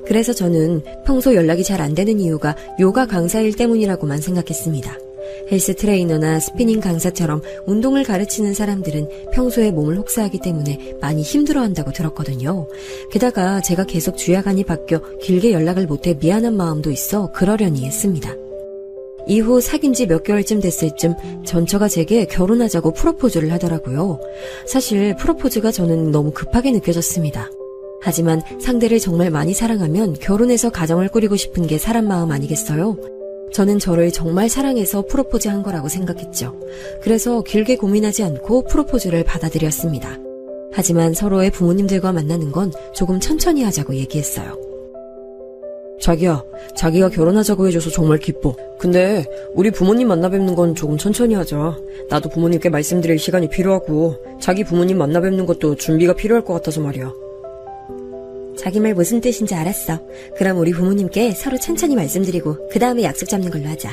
그래서 저는 평소 연락이 잘 안 되는 이유가 요가 강사일 때문이라고만 생각했습니다. 헬스 트레이너나 스피닝 강사처럼 운동을 가르치는 사람들은 평소에 몸을 혹사하기 때문에 많이 힘들어한다고 들었거든요. 게다가 제가 계속 주야간이 바뀌어 길게 연락을 못해 미안한 마음도 있어 그러려니 했습니다. 이후 사귄 지 몇 개월쯤 됐을 쯤 전처가 제게 결혼하자고 프로포즈를 하더라고요. 사실 프로포즈가 저는 너무 급하게 느껴졌습니다. 하지만 상대를 정말 많이 사랑하면 결혼해서 가정을 꾸리고 싶은 게 사람 마음 아니겠어요? 저는 저를 정말 사랑해서 프로포즈한 거라고 생각했죠. 그래서 길게 고민하지 않고 프로포즈를 받아들였습니다. 하지만 서로의 부모님들과 만나는 건 조금 천천히 하자고 얘기했어요. 자기가 결혼하자고 해줘서 정말 기뻐. 근데 우리 부모님 만나 뵙는 건 조금 천천히 하자. 나도 부모님께 말씀드릴 시간이 필요하고 자기 부모님 만나 뵙는 것도 준비가 필요할 것 같아서 말이야. 자기 말 무슨 뜻인지 알았어. 그럼 우리 부모님께 서로 천천히 말씀드리고 그 다음에 약속 잡는 걸로 하자.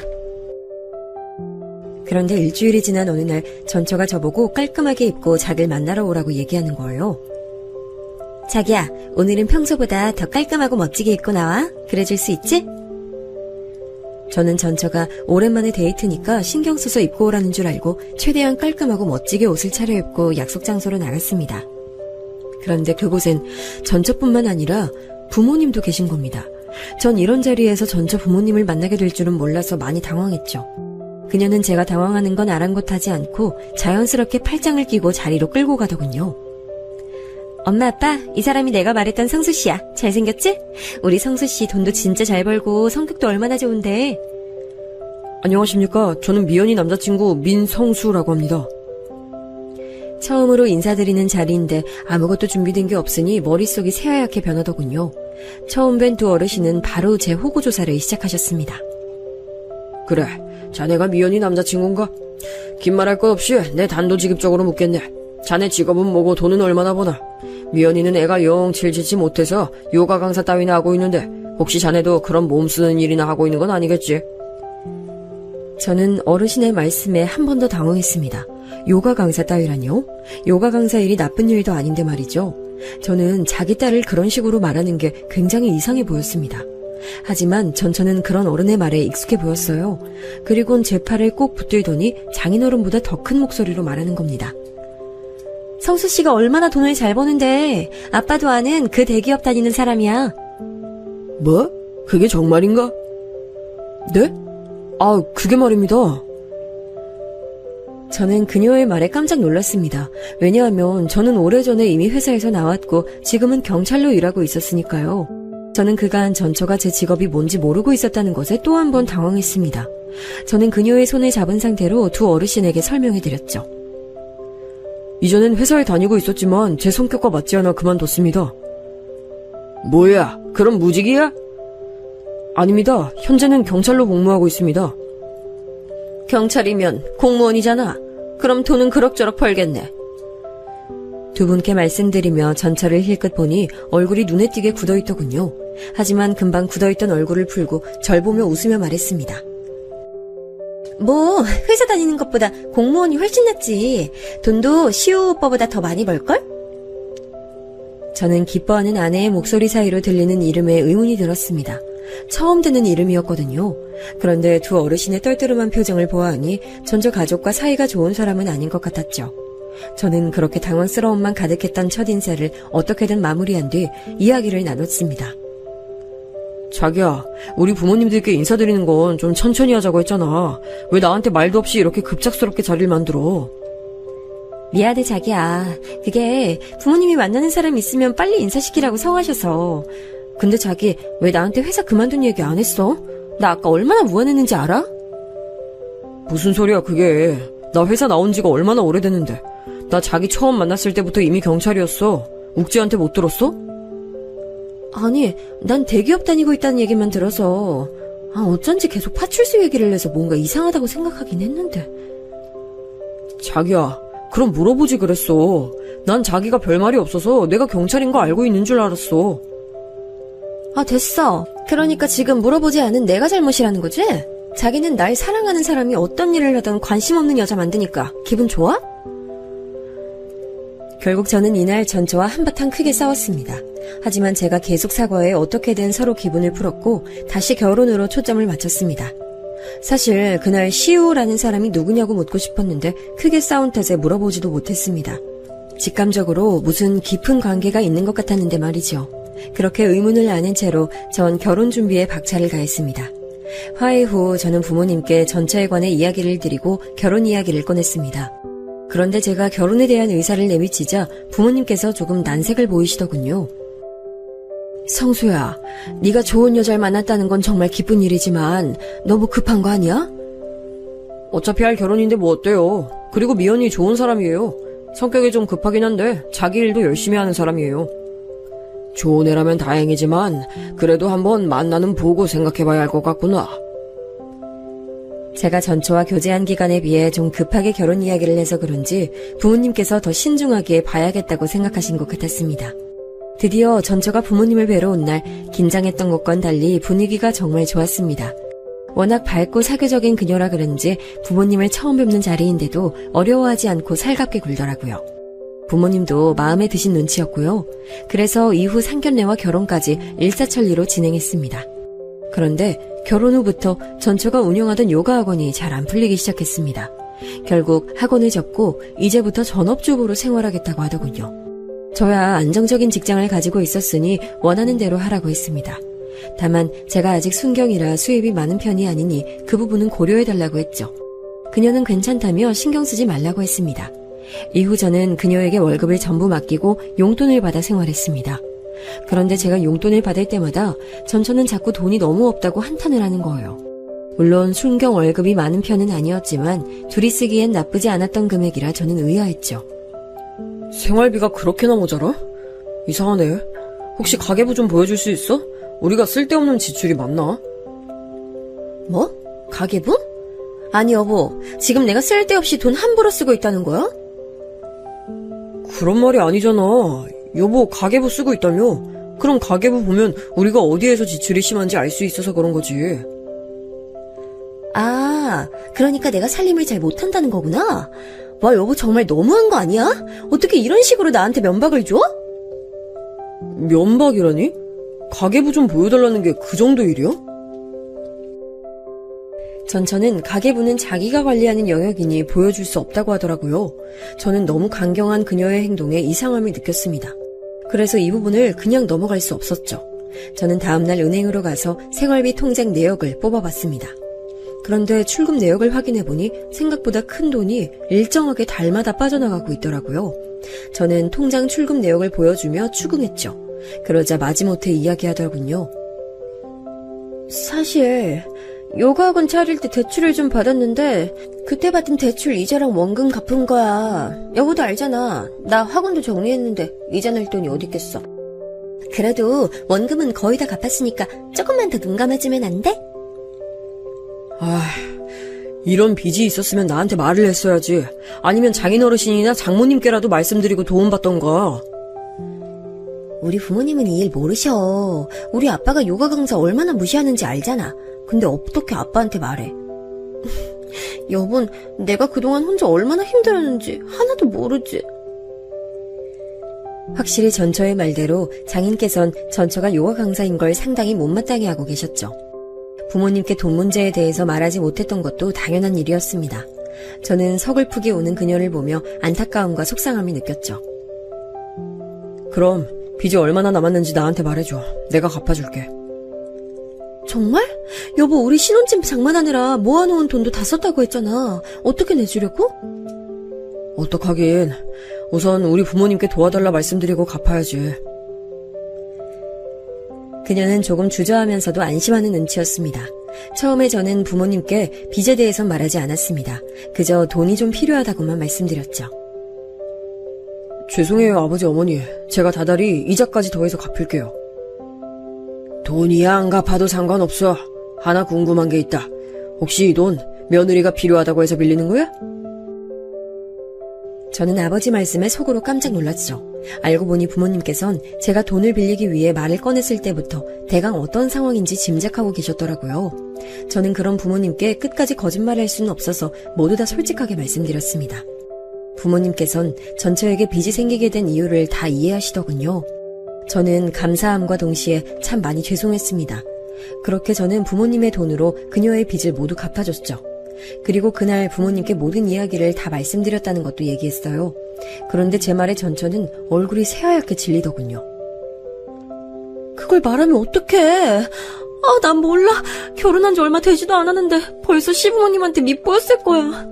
그런데 일주일이 지난 어느 날 전처가 저보고 깔끔하게 입고 자기를 만나러 오라고 얘기하는 거예요. 자기야, 오늘은 평소보다 더 깔끔하고 멋지게 입고 나와. 그래줄 수 있지? 저는 전처가 오랜만에 데이트니까 신경 써서 입고 오라는 줄 알고 최대한 깔끔하고 멋지게 옷을 차려입고 약속 장소로 나갔습니다. 그런데 그곳엔 전처뿐만 아니라 부모님도 계신 겁니다. 전 이런 자리에서 전처 부모님을 만나게 될 줄은 몰라서 많이 당황했죠. 그녀는 제가 당황하는 건 아랑곳하지 않고 자연스럽게 팔짱을 끼고 자리로 끌고 가더군요. 엄마 아빠, 이 사람이 내가 말했던 성수씨야. 잘생겼지? 우리 성수씨 돈도 진짜 잘 벌고 성격도 얼마나 좋은데. 안녕하십니까. 저는 미연이 남자친구 민성수라고 합니다. 처음으로 인사드리는 자리인데 아무것도 준비된 게 없으니 머릿속이 새하얗게 변하더군요. 처음 뵌 두 어르신은 바로 제 호구조사를 시작하셨습니다. 그래, 자네가 미연이 남자친구인가? 긴 말할 것 없이 내 단도직입적으로 묻겠네. 자네 직업은 뭐고 돈은 얼마나 버나? 미연이는 애가 영 칠칠치 못해서 요가 강사 따위나 하고 있는데 혹시 자네도 그런 몸 쓰는 일이나 하고 있는 건 아니겠지? 저는 어르신의 말씀에 한 번 더 당황했습니다. 요가 강사 따위라뇨? 요가 강사 일이 나쁜 일도 아닌데 말이죠. 저는 자기 딸을 그런 식으로 말하는 게 굉장히 이상해 보였습니다. 하지만 전처는 그런 어른의 말에 익숙해 보였어요. 그리곤 제 팔을 꼭 붙들더니 장인어른보다 더 큰 목소리로 말하는 겁니다. 성수씨가 얼마나 돈을 잘 버는데 아빠도 아는 그 대기업 다니는 사람이야. 뭐? 그게 정말인가? 네? 아, 그게 말입니다. 저는 그녀의 말에 깜짝 놀랐습니다. 왜냐하면 저는 오래전에 이미 회사에서 나왔고 지금은 경찰로 일하고 있었으니까요. 저는 그간 전처가 제 직업이 뭔지 모르고 있었다는 것에 또 한 번 당황했습니다. 저는 그녀의 손을 잡은 상태로 두 어르신에게 설명해드렸죠. 이전엔 회사에 다니고 있었지만 제 성격과 맞지 않아 그만뒀습니다. 뭐야, 그럼 무직이야? 아닙니다. 현재는 경찰로 복무하고 있습니다. 경찰이면 공무원이잖아. 그럼 돈은 그럭저럭 벌겠네. 두 분께 말씀드리며 전철을 힐끗 보니 얼굴이 눈에 띄게 굳어있더군요. 하지만 금방 굳어있던 얼굴을 풀고 절 보며 웃으며 말했습니다. 뭐 회사 다니는 것보다 공무원이 훨씬 낫지. 돈도 시우 오빠보다 더 많이 벌걸? 저는 기뻐하는 아내의 목소리 사이로 들리는 이름에 의문이 들었습니다. 처음 듣는 이름이었거든요. 그런데 두 어르신의 떨떠름한 표정을 보아하니 전저 가족과 사이가 좋은 사람은 아닌 것 같았죠. 저는 그렇게 당황스러움만 가득했던 첫 인사를 어떻게든 마무리한 뒤 이야기를 나눴습니다. 자기야, 우리 부모님들께 인사드리는 건 좀 천천히 하자고 했잖아. 왜 나한테 말도 없이 이렇게 급작스럽게 자리를 만들어? 미안해 자기야. 그게 부모님이 만나는 사람 있으면 빨리 인사시키라고 성하셔서. 근데 자기 왜 나한테 회사 그만둔 얘기 안 했어? 나 아까 얼마나 무안했는지 알아? 무슨 소리야 그게. 나 회사 나온 지가 얼마나 오래됐는데. 나 자기 처음 만났을 때부터 이미 경찰이었어. 욱지한테 못 들었어? 아니, 난 대기업 다니고 있다는 얘기만 들어서 어쩐지 계속 파출소 얘기를 해서 뭔가 이상하다고 생각하긴 했는데. 자기야, 그럼 물어보지 그랬어. 난 자기가 별말이 없어서 내가 경찰인 거 알고 있는 줄 알았어. 됐어. 그러니까 지금 물어보지 않은 내가 잘못이라는 거지? 자기는 날 사랑하는 사람이 어떤 일을 하든 관심 없는 여자 만드니까 기분 좋아? 결국 저는 이날 전처와 한바탕 크게 싸웠습니다. 하지만 제가 계속 사과해 어떻게든 서로 기분을 풀었고 다시 결혼으로 초점을 맞췄습니다. 사실 그날 시우라는 사람이 누구냐고 묻고 싶었는데 크게 싸운 탓에 물어보지도 못했습니다. 직감적으로 무슨 깊은 관계가 있는 것 같았는데 말이죠. 그렇게 의문을 아는 채로 전 결혼 준비에 박차를 가했습니다. 화해 후 저는 부모님께 전처에 관해 이야기를 드리고 결혼 이야기를 꺼냈습니다. 그런데 제가 결혼에 대한 의사를 내비치자 부모님께서 조금 난색을 보이시더군요. 성수야, 네가 좋은 여자를 만났다는 건 정말 기쁜 일이지만 너무 급한 거 아니야? 어차피 할 결혼인데 뭐 어때요. 그리고 미연이 좋은 사람이에요. 성격이 좀 급하긴 한데 자기 일도 열심히 하는 사람이에요. 좋은 애라면 다행이지만 그래도 한번 만나는 보고 생각해봐야 할 것 같구나. 제가 전처와 교제한 기간에 비해 좀 급하게 결혼 이야기를 해서 그런지 부모님께서 더 신중하게 봐야겠다고 생각하신 것 같았습니다. 드디어 전처가 부모님을 뵈러 온 날 긴장했던 것과는 달리 분위기가 정말 좋았습니다. 워낙 밝고 사교적인 그녀라 그런지 부모님을 처음 뵙는 자리인데도 어려워하지 않고 살갑게 굴더라고요. 부모님도 마음에 드신 눈치였고요. 그래서 이후 상견례와 결혼까지 일사천리로 진행했습니다. 그런데 결혼 후부터 전처가 운영하던 요가 학원이 잘 안 풀리기 시작했습니다. 결국 학원을 접고 이제부터 전업주부로 생활하겠다고 하더군요. 저야 안정적인 직장을 가지고 있었으니 원하는 대로 하라고 했습니다. 다만 제가 아직 순경이라 수입이 많은 편이 아니니 그 부분은 고려해달라고 했죠. 그녀는 괜찮다며 신경 쓰지 말라고 했습니다. 이후 저는 그녀에게 월급을 전부 맡기고 용돈을 받아 생활했습니다. 그런데 제가 용돈을 받을 때마다 전처는 자꾸 돈이 너무 없다고 한탄을 하는 거예요. 물론 순경 월급이 많은 편은 아니었지만 둘이 쓰기엔 나쁘지 않았던 금액이라 저는 의아했죠. 생활비가 그렇게나 모자라? 이상하네. 혹시 가계부 좀 보여줄 수 있어? 우리가 쓸데없는 지출이 많나? 뭐? 가계부? 아니 여보, 지금 내가 쓸데없이 돈 함부로 쓰고 있다는 거야? 그런 말이 아니잖아. 여보 가계부 쓰고 있다며? 그럼 가계부 보면 우리가 어디에서 지출이 심한지 알 수 있어서 그런 거지. 그러니까 내가 살림을 잘 못한다는 거구나. 와 여보 정말 너무한 거 아니야? 어떻게 이런 식으로 나한테 면박을 줘? 면박이라니? 가계부 좀 보여달라는 게 그 정도 일이야? 전처는 가계부는 자기가 관리하는 영역이니 보여줄 수 없다고 하더라고요. 저는 너무 강경한 그녀의 행동에 이상함을 느꼈습니다. 그래서 이 부분을 그냥 넘어갈 수 없었죠. 저는 다음날 은행으로 가서 생활비 통장 내역을 뽑아봤습니다. 그런데 출금 내역을 확인해보니 생각보다 큰 돈이 일정하게 달마다 빠져나가고 있더라고요. 저는 통장 출금 내역을 보여주며 추궁했죠. 그러자 마지못해 이야기하더군요. 사실 요가학원 차릴 때 대출을 좀 받았는데 그때 받은 대출 이자랑 원금 갚은 거야. 여보도 알잖아. 나 학원도 정리했는데 이자 낼 돈이 어디 있겠어. 그래도 원금은 거의 다 갚았으니까 조금만 더 눈 감아주면 안 돼? 이런 빚이 있었으면 나한테 말을 했어야지. 아니면 장인어르신이나 장모님께라도 말씀드리고 도움받던가. 우리 부모님은 이 일 모르셔. 우리 아빠가 요가 강사 얼마나 무시하는지 알잖아. 근데 어떻게 아빠한테 말해? 여본, 내가 그동안 혼자 얼마나 힘들었는지 하나도 모르지. 확실히 전처의 말대로 장인께선 전처가 요가 강사인 걸 상당히 못마땅해 하고 계셨죠. 부모님께 돈 문제에 대해서 말하지 못했던 것도 당연한 일이었습니다. 저는 서글프게 우는 그녀를 보며 안타까움과 속상함이 느꼈죠. 그럼 빚이 얼마나 남았는지 나한테 말해줘. 내가 갚아줄게. 정말? 여보, 우리 신혼집 장만하느라 모아놓은 돈도 다 썼다고 했잖아. 어떻게 내주려고? 어떡하긴. 우선 우리 부모님께 도와달라 말씀드리고 갚아야지. 그녀는 조금 주저하면서도 안심하는 눈치였습니다. 처음에 저는 부모님께 빚에 대해선 말하지 않았습니다. 그저 돈이 좀 필요하다고만 말씀드렸죠. 죄송해요, 아버지 어머니. 제가 다달이 이자까지 더해서 갚을게요. 돈이야 안 갚아도 상관없어. 하나 궁금한 게 있다. 혹시 이 돈 며느리가 필요하다고 해서 빌리는 거야? 저는 아버지 말씀에 속으로 깜짝 놀랐죠. 알고 보니 부모님께선 제가 돈을 빌리기 위해 말을 꺼냈을 때부터 대강 어떤 상황인지 짐작하고 계셨더라고요. 저는 그런 부모님께 끝까지 거짓말을 할 수는 없어서 모두 다 솔직하게 말씀드렸습니다. 부모님께선 전처에게 빚이 생기게 된 이유를 다 이해하시더군요. 저는 감사함과 동시에 참 많이 죄송했습니다. 그렇게 저는 부모님의 돈으로 그녀의 빚을 모두 갚아줬죠. 그리고 그날 부모님께 모든 이야기를 다 말씀드렸다는 것도 얘기했어요. 그런데 제 말에 전처는 얼굴이 새하얗게 질리더군요. 그걸 말하면 어떡해. 난 몰라. 결혼한 지 얼마 되지도 않았는데 벌써 시부모님한테 밉보였을 거야.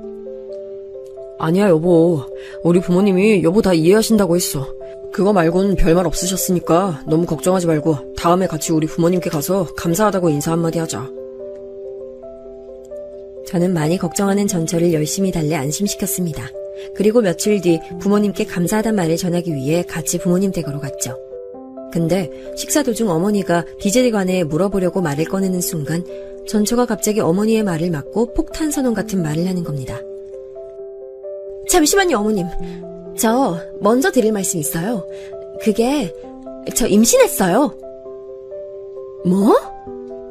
아니야, 여보. 우리 부모님이 여보 다 이해하신다고 했어. 그거 말고는 별말 없으셨으니까 너무 걱정하지 말고 다음에 같이 우리 부모님께 가서 감사하다고 인사 한마디 하자. 저는 많이 걱정하는 전처를 열심히 달래 안심시켰습니다. 그리고 며칠 뒤 부모님께 감사하단 말을 전하기 위해 같이 부모님 댁으로 갔죠. 근데 식사 도중 어머니가 빚에 관해 물어보려고 말을 꺼내는 순간 전처가 갑자기 어머니의 말을 막고 폭탄 선언 같은 말을 하는 겁니다. 잠시만요, 어머님. 저 먼저 드릴 말씀 있어요. 그게 저 임신했어요. 뭐?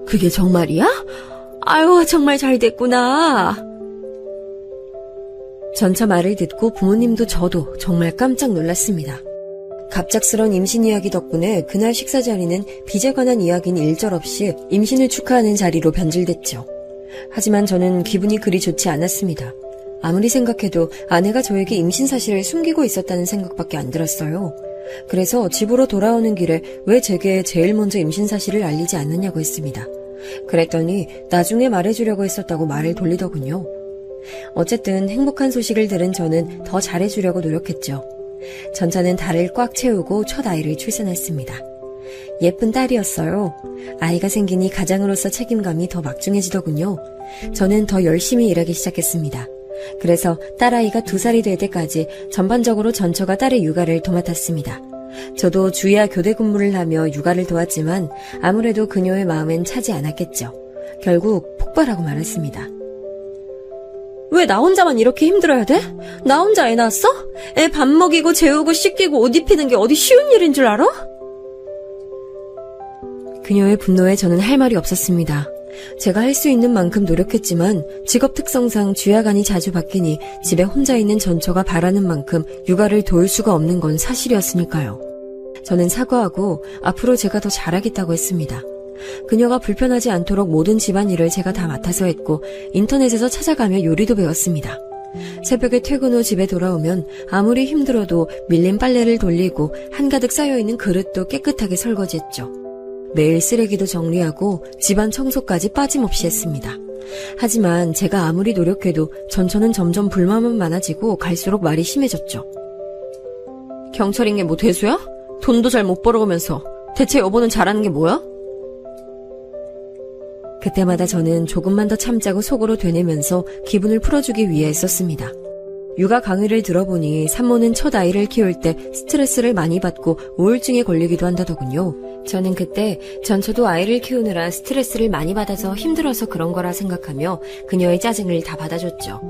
그게 정말이야? 아유, 정말 잘 됐구나. 전처 말을 듣고 부모님도 저도 정말 깜짝 놀랐습니다. 갑작스런 임신 이야기 덕분에 그날 식사 자리는 빚에 관한 이야기는 일절없이 임신을 축하하는 자리로 변질됐죠. 하지만 저는 기분이 그리 좋지 않았습니다. 아무리 생각해도 아내가 저에게 임신 사실을 숨기고 있었다는 생각밖에 안 들었어요. 그래서 집으로 돌아오는 길에 왜 제게 제일 먼저 임신 사실을 알리지 않느냐고 했습니다. 그랬더니 나중에 말해주려고 했었다고 말을 돌리더군요. 어쨌든 행복한 소식을 들은 저는 더 잘해주려고 노력했죠. 전처는 달을 꽉 채우고 첫 아이를 출산했습니다. 예쁜 딸이었어요. 아이가 생기니 가장으로서 책임감이 더 막중해지더군요. 저는 더 열심히 일하기 시작했습니다. 그래서 딸아이가 2살이 될 때까지 전반적으로 전처가 딸의 육아를 도맡았습니다. 저도 주야 교대 근무를 하며 육아를 도왔지만 아무래도 그녀의 마음엔 차지 않았겠죠. 결국 폭발하고 말았습니다. 왜 나 혼자만 이렇게 힘들어야 돼? 나 혼자 애 낳았어? 애 밥 먹이고 재우고 씻기고 옷 입히는 게 어디 쉬운 일인 줄 알아? 그녀의 분노에 저는 할 말이 없었습니다. 제가 할 수 있는 만큼 노력했지만 직업 특성상 주야간이 자주 바뀌니 집에 혼자 있는 전처가 바라는 만큼 육아를 도울 수가 없는 건 사실이었으니까요. 저는 사과하고 앞으로 제가 더 잘하겠다고 했습니다. 그녀가 불편하지 않도록 모든 집안일을 제가 다 맡아서 했고 인터넷에서 찾아가며 요리도 배웠습니다. 새벽에 퇴근 후 집에 돌아오면 아무리 힘들어도 밀린 빨래를 돌리고 한가득 쌓여있는 그릇도 깨끗하게 설거지했죠. 매일 쓰레기도 정리하고 집안 청소까지 빠짐없이 했습니다. 하지만 제가 아무리 노력해도 전처는 점점 불만만 많아지고 갈수록 말이 심해졌죠. 경찰인 게 뭐 대수야? 돈도 잘 못 벌어오면서 대체 여보는 잘하는 게 뭐야? 그때마다 저는 조금만 더 참자고 속으로 되뇌면서 기분을 풀어주기 위해 애썼습니다. 육아 강의를 들어보니 산모는 첫 아이를 키울 때 스트레스를 많이 받고 우울증에 걸리기도 한다더군요. 저는 그때 전처도 아이를 키우느라 스트레스를 많이 받아서 힘들어서 그런 거라 생각하며 그녀의 짜증을 다 받아줬죠.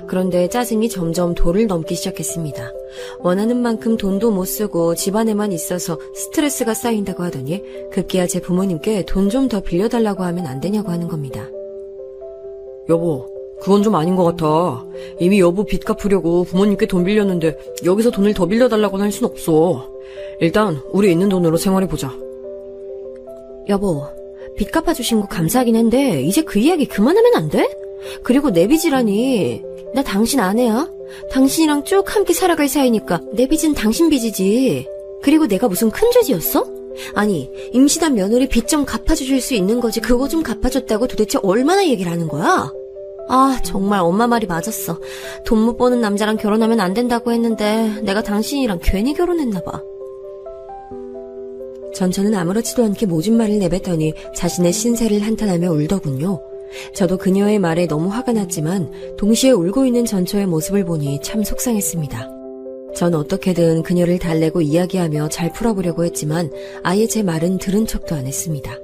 그런데 짜증이 점점 도를 넘기 시작했습니다. 원하는 만큼 돈도 못 쓰고 집안에만 있어서 스트레스가 쌓인다고 하더니 급기야 제 부모님께 돈 좀 더 빌려달라고 하면 안 되냐고 하는 겁니다. 여보, 그건 좀 아닌 것 같아. 이미 여보 빚 갚으려고 부모님께 돈 빌렸는데 여기서 돈을 더 빌려달라고는 할 순 없어. 일단 우리 있는 돈으로 생활해보자. 여보, 빚 갚아주신 거 감사하긴 한데 이제 그 이야기 그만하면 안 돼? 그리고 내 빚이라니. 나 당신 아내야. 당신이랑 쭉 함께 살아갈 사이니까 내 빚은 당신 빚이지. 그리고 내가 무슨 큰 죄지였어? 아니, 임신한 며느리 빚 좀 갚아주실 수 있는 거지 그거 좀 갚아줬다고 도대체 얼마나 얘기를 하는 거야? 아, 정말 엄마 말이 맞았어. 돈 못 버는 남자랑 결혼하면 안 된다고 했는데 내가 당신이랑 괜히 결혼했나 봐. 전처는 아무렇지도 않게 모진 말을 내뱉더니 자신의 신세를 한탄하며 울더군요. 저도 그녀의 말에 너무 화가 났지만 동시에 울고 있는 전처의 모습을 보니 참 속상했습니다. 전 어떻게든 그녀를 달래고 이야기하며 잘 풀어보려고 했지만 아예 제 말은 들은 척도 안 했습니다.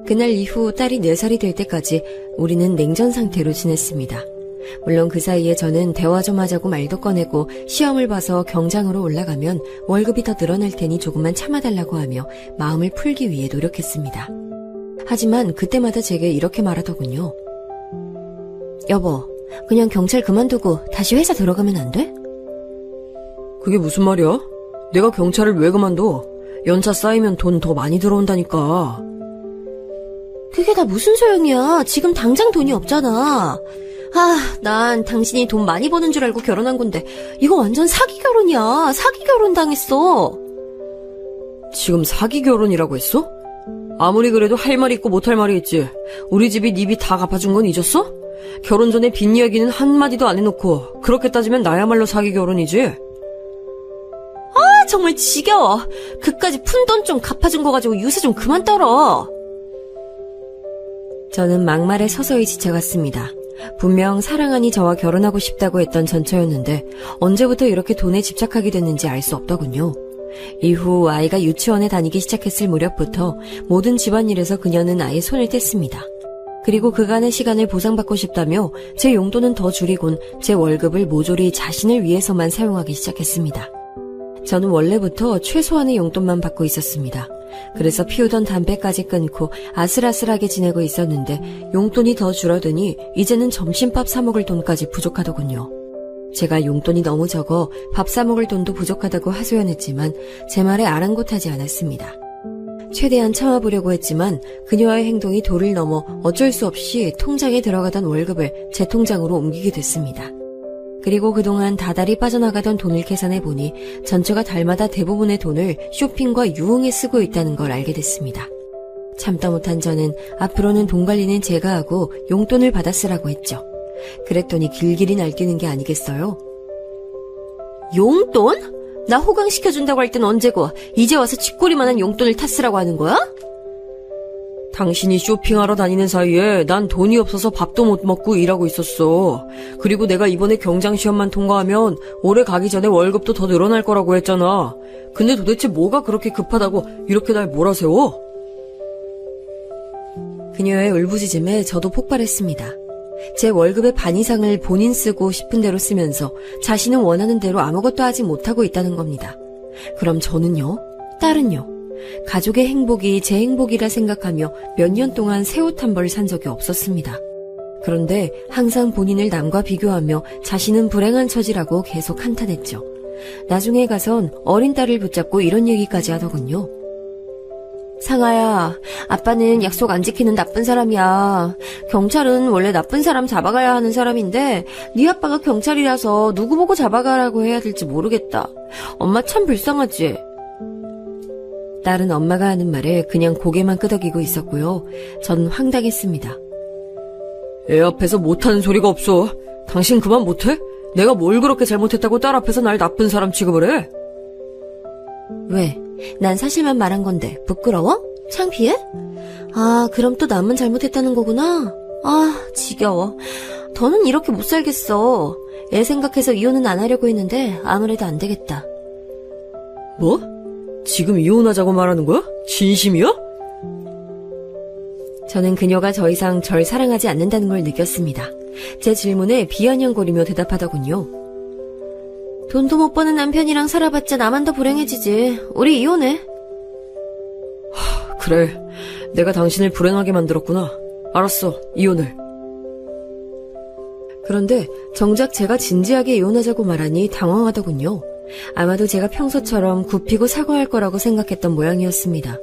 그날 이후 딸이 4살이 될 때까지 우리는 냉전 상태로 지냈습니다. 물론 그 사이에 저는 대화 좀 하자고 말도 꺼내고 시험을 봐서 경장으로 올라가면 월급이 더 늘어날 테니 조금만 참아달라고 하며 마음을 풀기 위해 노력했습니다. 하지만 그때마다 제게 이렇게 말하더군요. 여보, 그냥 경찰 그만두고 다시 회사 들어가면 안 돼? 그게 무슨 말이야? 내가 경찰을 왜 그만둬? 연차 쌓이면 돈 더 많이 들어온다니까. 그게 다 무슨 소용이야. 지금 당장 돈이 없잖아. 난 당신이 돈 많이 버는 줄 알고 결혼한 건데 이거 완전 사기 결혼이야. 사기 결혼 당했어. 지금 사기 결혼이라고 했어? 아무리 그래도 할 말이 있고 못할 말이 있지. 우리 집이 네 빚 다 갚아준 건 잊었어? 결혼 전에 빚 이야기는 한마디도 안 해놓고 그렇게 따지면 나야말로 사기 결혼이지. 정말 지겨워. 그까지 푼 돈 좀 갚아준 거 가지고 유세 좀 그만 떨어. 저는 막말에 서서히 지쳐갔습니다. 분명 사랑하니 저와 결혼하고 싶다고 했던 전처였는데 언제부터 이렇게 돈에 집착하게 됐는지 알 수 없더군요. 이후 아이가 유치원에 다니기 시작했을 무렵부터 모든 집안일에서 그녀는 아예 손을 뗐습니다. 그리고 그간의 시간을 보상받고 싶다며 제 용돈은 더 줄이곤 제 월급을 모조리 자신을 위해서만 사용하기 시작했습니다. 저는 원래부터 최소한의 용돈만 받고 있었습니다. 그래서 피우던 담배까지 끊고 아슬아슬하게 지내고 있었는데 용돈이 더 줄어드니 이제는 점심밥 사 먹을 돈까지 부족하더군요. 제가 용돈이 너무 적어 밥 사 먹을 돈도 부족하다고 하소연했지만 제 말에 아랑곳하지 않았습니다. 최대한 참아보려고 했지만 그녀의 행동이 도를 넘어 어쩔 수 없이 통장에 들어가던 월급을 제 통장으로 옮기게 됐습니다. 그리고 그동안 다달이 빠져나가던 돈을 계산해보니 전처가 달마다 대부분의 돈을 쇼핑과 유흥에 쓰고 있다는 걸 알게 됐습니다. 참다 못한 저는 앞으로는 돈 관리는 제가 하고 용돈을 받아 쓰라고 했죠. 그랬더니 길길이 날뛰는 게 아니겠어요? 용돈? 나 호강시켜준다고 할 땐 언제고 이제 와서 쥐꼬리만한 용돈을 탓쓰라고 하는 거야? 당신이 쇼핑하러 다니는 사이에 난 돈이 없어서 밥도 못 먹고 일하고 있었어. 그리고 내가 이번에 경장시험만 통과하면 올해 가기 전에 월급도 더 늘어날 거라고 했잖아. 근데 도대체 뭐가 그렇게 급하다고 이렇게 날 몰아세워? 그녀의 울부짖음에 저도 폭발했습니다. 제 월급의 반 이상을 본인 쓰고 싶은 대로 쓰면서 자신은 원하는 대로 아무것도 하지 못하고 있다는 겁니다. 그럼 저는요? 딸은요? 가족의 행복이 제 행복이라 생각하며 몇 년 동안 새 옷 한 벌 산 적이 없었습니다. 그런데 항상 본인을 남과 비교하며 자신은 불행한 처지라고 계속 한탄했죠. 나중에 가선 어린 딸을 붙잡고 이런 얘기까지 하더군요. 상아야, 아빠는 약속 안 지키는 나쁜 사람이야. 경찰은 원래 나쁜 사람 잡아가야 하는 사람인데 네 아빠가 경찰이라서 누구 보고 잡아가라고 해야 될지 모르겠다. 엄마 참 불쌍하지? 딸은 엄마가 하는 말에 그냥 고개만 끄덕이고 있었고요. 전 황당했습니다. 애 앞에서 못하는 소리가 없어. 당신 그만 못해? 내가 뭘 그렇게 잘못했다고 딸 앞에서 날 나쁜 사람 취급을 해? 왜? 난 사실만 말한 건데 부끄러워? 창피해? 아, 그럼 또 남은 잘못했다는 거구나? 아, 지겨워. 더는 이렇게 못 살겠어. 애 생각해서 이혼은 안 하려고 했는데 아무래도 안 되겠다. 뭐? 지금 이혼하자고 말하는 거야? 진심이야? 저는 그녀가 더 이상 절 사랑하지 않는다는 걸 느꼈습니다. 제 질문에 비아냥거리며 대답하더군요. 돈도 못 버는 남편이랑 살아봤자 나만 더 불행해지지. 우리 이혼해. 그래, 내가 당신을 불행하게 만들었구나. 알았어, 이혼을. 그런데 정작 제가 진지하게 이혼하자고 말하니 당황하더군요. 아마도 제가 평소처럼 굽히고 사과할 거라고 생각했던 모양이었습니다.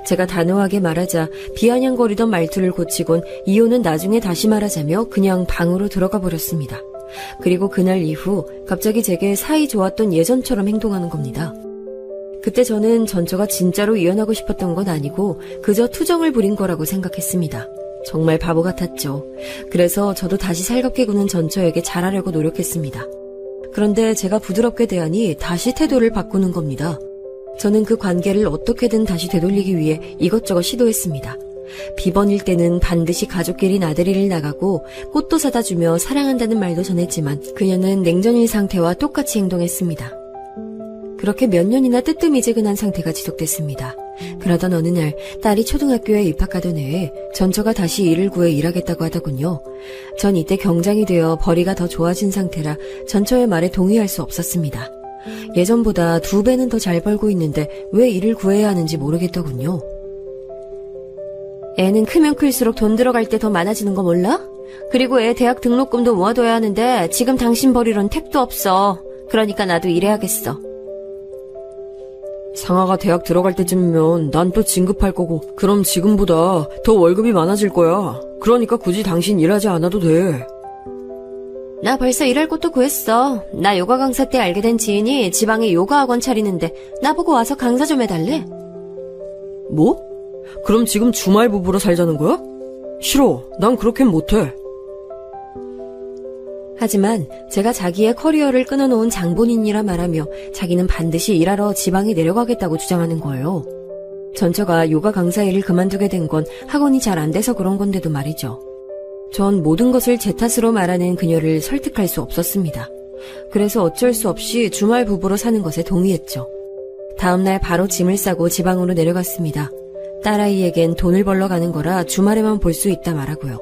제가 단호하게 말하자 비아냥거리던 말투를 고치곤 이혼은 나중에 다시 말하자며 그냥 방으로 들어가 버렸습니다. 그리고 그날 이후 갑자기 제게 사이 좋았던 예전처럼 행동하는 겁니다. 그때 저는 전처가 진짜로 이혼하고 싶었던 건 아니고 그저 투정을 부린 거라고 생각했습니다. 정말 바보 같았죠. 그래서 저도 다시 살갑게 구는 전처에게 잘하려고 노력했습니다. 그런데 제가 부드럽게 대하니 다시 태도를 바꾸는 겁니다. 저는 그 관계를 어떻게든 다시 되돌리기 위해 이것저것 시도했습니다. 비번일 때는 반드시 가족끼리 나들이를 나가고 꽃도 사다 주며 사랑한다는 말도 전했지만 그녀는 냉전일 상태와 똑같이 행동했습니다. 그렇게 몇 년이나 뜨뜻미지근한 상태가 지속됐습니다. 그러던 어느 날 딸이 초등학교에 입학하던 해에 전처가 다시 일을 구해 일하겠다고 하더군요. 전 이때 경장이 되어 벌이가 더 좋아진 상태라 전처의 말에 동의할 수 없었습니다. 예전보다 2배는 더 잘 벌고 있는데 왜 일을 구해야 하는지 모르겠더군요. 애는 크면 클수록 돈 들어갈 때 더 많아지는 거 몰라? 그리고 애 대학 등록금도 모아둬야 하는데 지금 당신 벌이론 택도 없어. 그러니까 나도 일해야겠어. 상아가 대학 들어갈 때쯤이면 난 또 진급할 거고 그럼 지금보다 더 월급이 많아질 거야. 그러니까 굳이 당신 일하지 않아도 돼. 나 벌써 일할 곳도 구했어. 나 요가 강사 때 알게 된 지인이 지방에 요가 학원 차리는데 나보고 와서 강사 좀 해달래. 뭐? 그럼 지금 주말 부부로 살자는 거야? 싫어. 난 그렇게는 못해. 하지만 제가 자기의 커리어를 끊어놓은 장본인이라 말하며 자기는 반드시 일하러 지방에 내려가겠다고 주장하는 거예요. 전처가 요가 강사 일을 그만두게 된 건 학원이 잘 안 돼서 그런 건데도 말이죠. 전 모든 것을 제 탓으로 말하는 그녀를 설득할 수 없었습니다. 그래서 어쩔 수 없이 주말 부부로 사는 것에 동의했죠. 다음날 바로 짐을 싸고 지방으로 내려갔습니다. 딸아이에겐 돈을 벌러 가는 거라 주말에만 볼 수 있다 말하고요.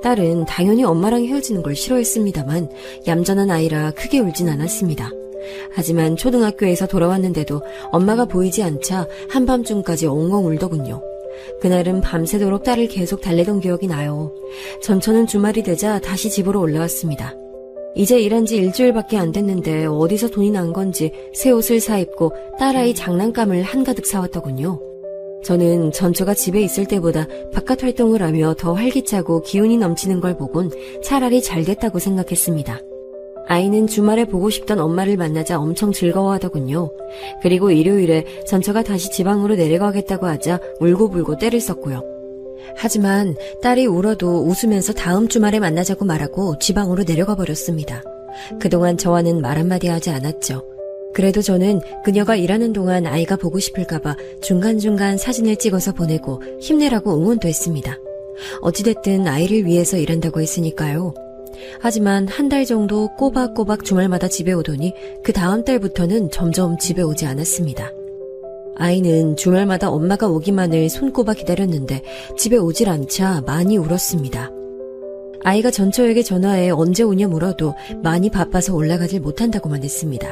딸은 당연히 엄마랑 헤어지는 걸 싫어했습니다만 얌전한 아이라 크게 울진 않았습니다. 하지만 초등학교에서 돌아왔는데도 엄마가 보이지 않자 한밤중까지 엉엉 울더군요. 그날은 밤새도록 딸을 계속 달래던 기억이 나요. 전처는 주말이 되자 다시 집으로 올라왔습니다. 이제 일한 지 일주일밖에 안 됐는데 어디서 돈이 난 건지 새 옷을 사입고 딸아이 장난감을 한가득 사왔더군요. 저는 전처가 집에 있을 때보다 바깥 활동을 하며 더 활기차고 기운이 넘치는 걸 보곤 차라리 잘 됐다고 생각했습니다. 아이는 주말에 보고 싶던 엄마를 만나자 엄청 즐거워하더군요. 그리고 일요일에 전처가 다시 지방으로 내려가겠다고 하자 울고불고 떼를 썼고요. 하지만 딸이 울어도 웃으면서 다음 주말에 만나자고 말하고 지방으로 내려가 버렸습니다. 그동안 저와는 말 한마디 하지 않았죠. 그래도 저는 그녀가 일하는 동안 아이가 보고 싶을까봐 중간중간 사진을 찍어서 보내고 힘내라고 응원도 했습니다. 어찌됐든 아이를 위해서 일한다고 했으니까요. 하지만 한 달 정도 꼬박꼬박 주말마다 집에 오더니 그 다음 달부터는 점점 집에 오지 않았습니다. 아이는 주말마다 엄마가 오기만을 손꼽아 기다렸는데 집에 오질 않자 많이 울었습니다. 아이가 전처에게 전화해 언제 오냐 물어도 많이 바빠서 올라가질 못한다고만 했습니다.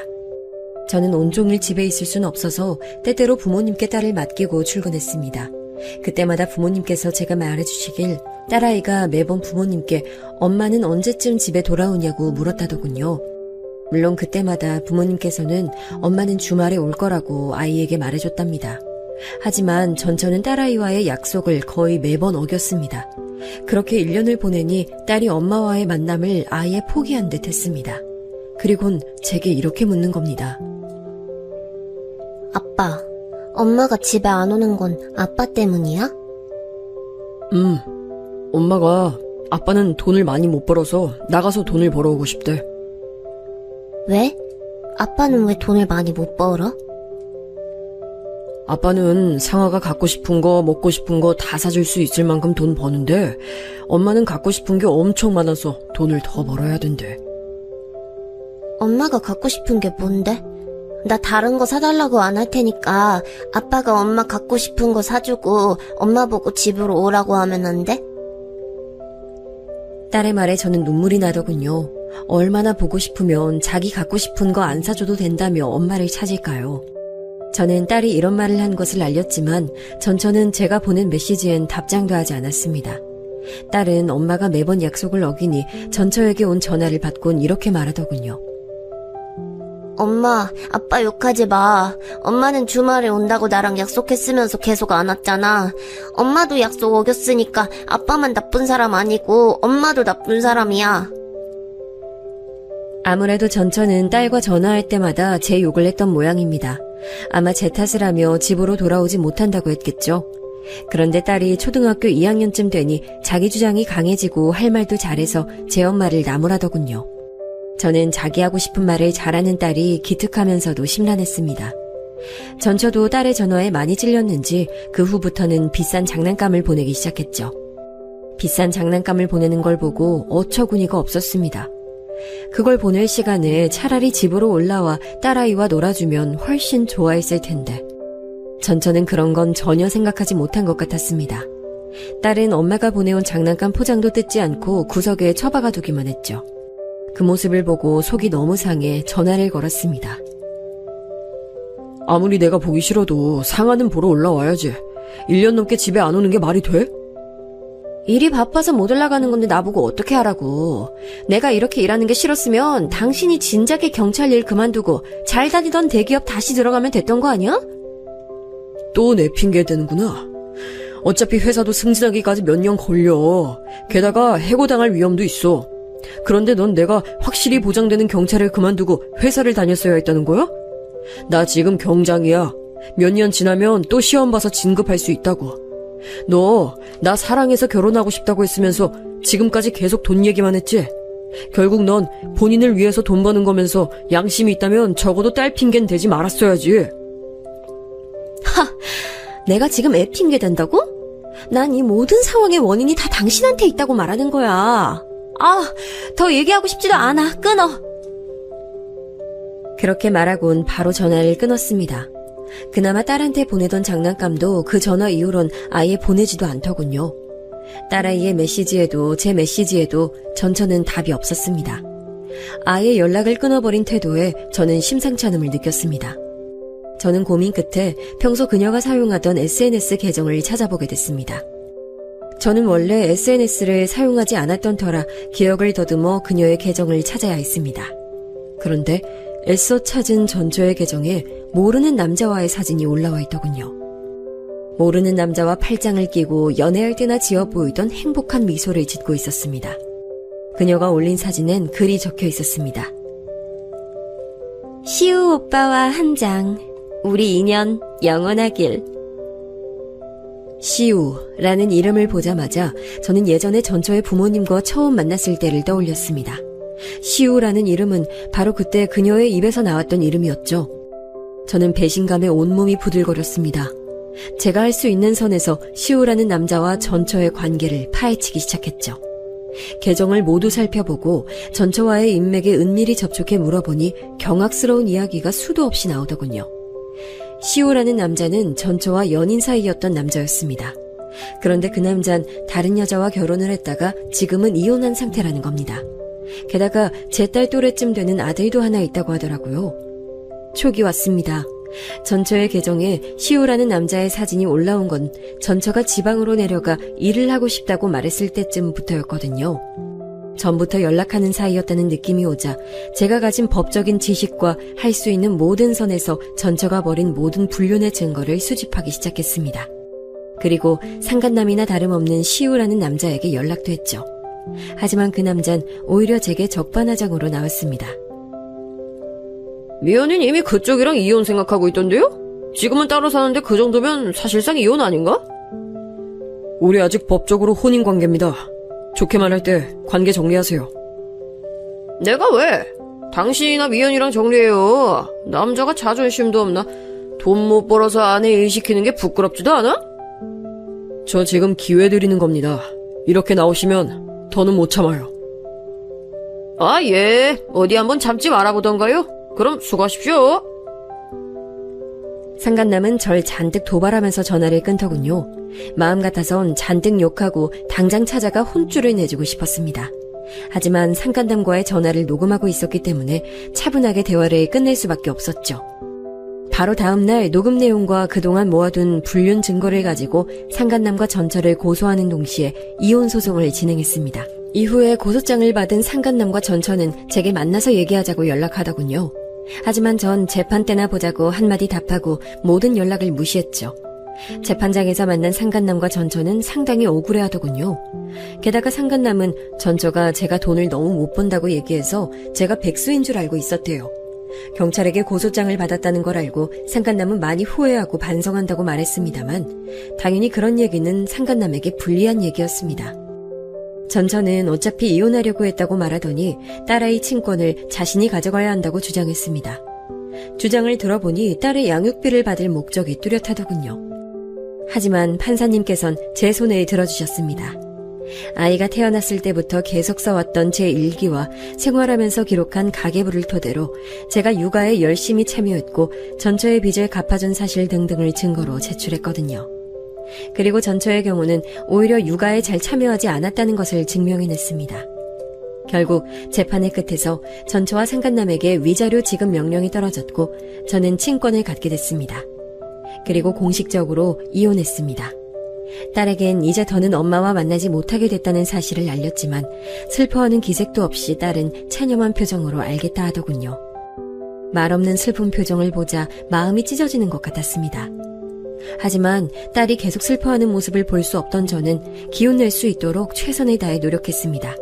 저는 온종일 집에 있을 순 없어서 때때로 부모님께 딸을 맡기고 출근했습니다. 그때마다 부모님께서 제가 말해주시길 딸아이가 매번 부모님께 엄마는 언제쯤 집에 돌아오냐고 물었다더군요. 물론 그때마다 부모님께서는 엄마는 주말에 올 거라고 아이에게 말해줬답니다. 하지만 전처는 딸아이와의 약속을 거의 매번 어겼습니다. 그렇게 1년을 보내니 딸이 엄마와의 만남을 아예 포기한 듯 했습니다. 그리곤 제게 이렇게 묻는 겁니다. 아빠, 엄마가 집에 안 오는 건 아빠 때문이야? 엄마가 아빠는 돈을 많이 못 벌어서 나가서 돈을 벌어오고 싶대. 왜? 아빠는 왜 돈을 많이 못 벌어? 아빠는 상아가 갖고 싶은 거 먹고 싶은 거 다 사줄 수 있을 만큼 돈 버는데 엄마는 갖고 싶은 게 엄청 많아서 돈을 더 벌어야 된대. 엄마가 갖고 싶은 게 뭔데? 나 다른 거 사달라고 안 할 테니까 아빠가 엄마 갖고 싶은 거 사주고 엄마 보고 집으로 오라고 하면 안 돼? 딸의 말에 저는 눈물이 나더군요. 얼마나 보고 싶으면 자기 갖고 싶은 거 안 사줘도 된다며 엄마를 찾을까요? 저는 딸이 이런 말을 한 것을 알렸지만 전처는 제가 보낸 메시지엔 답장도 하지 않았습니다. 딸은 엄마가 매번 약속을 어기니 전처에게 온 전화를 받곤 이렇게 말하더군요. 엄마, 아빠 욕하지 마. 엄마는 주말에 온다고 나랑 약속했으면서 계속 안 왔잖아. 엄마도 약속 어겼으니까 아빠만 나쁜 사람 아니고 엄마도 나쁜 사람이야. 아무래도 전처는 딸과 전화할 때마다 제 욕을 했던 모양입니다. 아마 제 탓을 하며 집으로 돌아오지 못한다고 했겠죠. 그런데 딸이 초등학교 2학년쯤 되니 자기 주장이 강해지고 할 말도 잘해서 제 엄마를 나무라더군요. 저는 자기 하고 싶은 말을 잘하는 딸이 기특하면서도 심란했습니다. 전처도 딸의 전화에 많이 찔렸는지 그 후부터는 비싼 장난감을 보내기 시작했죠. 비싼 장난감을 보내는 걸 보고 어처구니가 없었습니다. 그걸 보낼 시간에 차라리 집으로 올라와 딸아이와 놀아주면 훨씬 좋아했을 텐데. 전처는 그런 건 전혀 생각하지 못한 것 같았습니다. 딸은 엄마가 보내온 장난감 포장도 뜯지 않고 구석에 처박아 두기만 했죠. 그 모습을 보고 속이 너무 상해 전화를 걸었습니다. 아무리 내가 보기 싫어도 상아는 보러 올라와야지. 1년 넘게 집에 안 오는 게 말이 돼? 일이 바빠서 못 올라가는 건데 나보고 어떻게 하라고. 내가 이렇게 일하는 게 싫었으면 당신이 진작에 경찰 일 그만두고 잘 다니던 대기업 다시 들어가면 됐던 거 아니야? 또 내 핑계 대는구나. 어차피 회사도 승진하기까지 몇 년 걸려. 게다가 해고당할 위험도 있어. 그런데 넌 내가 확실히 보장되는 경찰을 그만두고 회사를 다녔어야 했다는 거야? 나 지금 경장이야. 몇 년 지나면 또 시험 봐서 진급할 수 있다고. 너 나 사랑해서 결혼하고 싶다고 했으면서 지금까지 계속 돈 얘기만 했지? 결국 넌 본인을 위해서 돈 버는 거면서 양심이 있다면 적어도 딸 핑계는 대지 말았어야지. 내가 지금 애 핑계 댄다고? 난 이 모든 상황의 원인이 다 당신한테 있다고 말하는 거야. 더 얘기하고 싶지도 않아. 끊어. 그렇게 말하곤 바로 전화를 끊었습니다. 그나마 딸한테 보내던 장난감도 그 전화 이후론 아예 보내지도 않더군요. 딸아이의 메시지에도 제 메시지에도 전처는 답이 없었습니다. 아예 연락을 끊어버린 태도에 저는 심상치 않음을 느꼈습니다. 저는 고민 끝에 평소 그녀가 사용하던 SNS 계정을 찾아보게 됐습니다. 저는 원래 SNS를 사용하지 않았던 터라 기억을 더듬어 그녀의 계정을 찾아야 했습니다. 그런데 애써 찾은 전처의 계정에 모르는 남자와의 사진이 올라와 있더군요. 모르는 남자와 팔짱을 끼고 연애할 때나 지어 보이던 행복한 미소를 짓고 있었습니다. 그녀가 올린 사진엔 글이 적혀 있었습니다. 시우 오빠와 한 장, 우리 인연 영원하길. 시우라는 이름을 보자마자 저는 예전에 전처의 부모님과 처음 만났을 때를 떠올렸습니다. 시우라는 이름은 바로 그때 그녀의 입에서 나왔던 이름이었죠. 저는 배신감에 온몸이 부들거렸습니다. 제가 할 수 있는 선에서 시우라는 남자와 전처의 관계를 파헤치기 시작했죠. 계정을 모두 살펴보고 전처와의 인맥에 은밀히 접촉해 물어보니 경악스러운 이야기가 수도 없이 나오더군요. 시우라는 남자는 전처와 연인 사이였던 남자였습니다. 그런데 그 남잔 다른 여자와 결혼을 했다가 지금은 이혼한 상태라는 겁니다. 게다가 제 딸 또래쯤 되는 아들도 하나 있다고 하더라고요. 촉이 왔습니다. 전처의 계정에 시우라는 남자의 사진이 올라온 건 전처가 지방으로 내려가 일을 하고 싶다고 말했을 때쯤부터였거든요. 전부터 연락하는 사이였다는 느낌이 오자 제가 가진 법적인 지식과 할 수 있는 모든 선에서 전처가 벌인 모든 불륜의 증거를 수집하기 시작했습니다. 그리고 상간남이나 다름없는 시우라는 남자에게 연락도 했죠. 하지만 그 남잔 오히려 제게 적반하장으로 나왔습니다. 미연은 이미 그쪽이랑 이혼 생각하고 있던데요? 지금은 따로 사는데 그 정도면 사실상 이혼 아닌가? 우리 아직 법적으로 혼인관계입니다. 좋게 말할 때 관계 정리하세요. 내가 왜? 당신이나 미연이랑 정리해요. 남자가 자존심도 없나? 돈 못 벌어서 아내 일 시키는 게 부끄럽지도 않아? 저 지금 기회 드리는 겁니다. 이렇게 나오시면 더는 못 참아요. 아, 예. 어디 한번 잠집 알아보던가요? 그럼 수고하십시오. 상간남은 절 잔뜩 도발하면서 전화를 끊더군요. 마음 같아선 잔뜩 욕하고 당장 찾아가 혼쭐을 내주고 싶었습니다. 하지만 상간남과의 전화를 녹음하고 있었기 때문에 차분하게 대화를 끝낼 수밖에 없었죠. 바로 다음날 녹음 내용과 그동안 모아둔 불륜 증거를 가지고 상간남과 전처를 고소하는 동시에 이혼 소송을 진행했습니다. 이후에 고소장을 받은 상간남과 전처는 제게 만나서 얘기하자고 연락하더군요. 하지만 전 재판 때나 보자고 한마디 답하고 모든 연락을 무시했죠. 재판장에서 만난 상간남과 전처는 상당히 억울해하더군요. 게다가 상간남은 전처가 제가 돈을 너무 못 번다고 얘기해서 제가 백수인 줄 알고 있었대요. 경찰에게 고소장을 받았다는 걸 알고 상간남은 많이 후회하고 반성한다고 말했습니다만 당연히 그런 얘기는 상간남에게 불리한 얘기였습니다. 전처는 어차피 이혼하려고 했다고 말하더니 딸아이 친권을 자신이 가져가야 한다고 주장했습니다. 주장을 들어보니 딸의 양육비를 받을 목적이 뚜렷하더군요. 하지만 판사님께선 제 손을 들어주셨습니다. 아이가 태어났을 때부터 계속 써왔던 제 일기와 생활하면서 기록한 가계부를 토대로 제가 육아에 열심히 참여했고 전처의 빚을 갚아준 사실 등등을 증거로 제출했거든요. 그리고 전처의 경우는 오히려 육아에 잘 참여하지 않았다는 것을 증명해냈습니다. 결국 재판의 끝에서 전처와 상간남에게 위자료 지급 명령이 떨어졌고 저는 친권을 갖게 됐습니다. 그리고 공식적으로 이혼했습니다. 딸에겐 이제 더는 엄마와 만나지 못하게 됐다는 사실을 알렸지만 슬퍼하는 기색도 없이 딸은 체념한 표정으로 알겠다 하더군요. 말없는 슬픈 표정을 보자 마음이 찢어지는 것 같았습니다. 하지만 딸이 계속 슬퍼하는 모습을 볼 수 없던 저는 기운낼 수 있도록 최선을 다해 노력했습니다.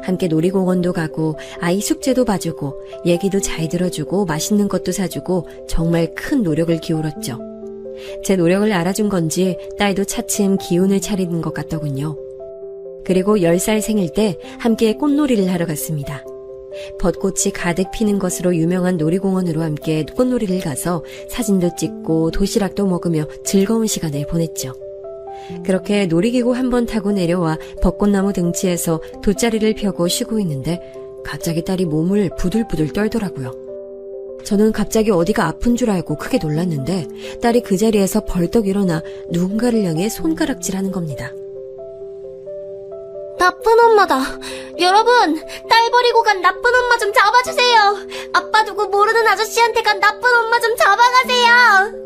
함께 놀이공원도 가고 아이 숙제도 봐주고 얘기도 잘 들어주고 맛있는 것도 사주고 정말 큰 노력을 기울였죠. 제 노력을 알아준 건지 딸도 차츰 기운을 차리는 것 같더군요. 그리고 10살 생일 때 함께 꽃놀이를 하러 갔습니다. 벚꽃이 가득 피는 것으로 유명한 놀이공원으로 함께 꽃놀이를 가서 사진도 찍고 도시락도 먹으며 즐거운 시간을 보냈죠. 그렇게 놀이기구 한번 타고 내려와 벚꽃나무 등치에서 돗자리를 펴고 쉬고 있는데 갑자기 딸이 몸을 부들부들 떨더라고요. 저는 갑자기 어디가 아픈 줄 알고 크게 놀랐는데 딸이 그 자리에서 벌떡 일어나 누군가를 향해 손가락질하는 겁니다. 나쁜 엄마다. 여러분, 딸 버리고 간 나쁜 엄마 좀 잡아주세요. 아빠 두고 모르는 아저씨한테 간 나쁜 엄마 좀 잡아가세요.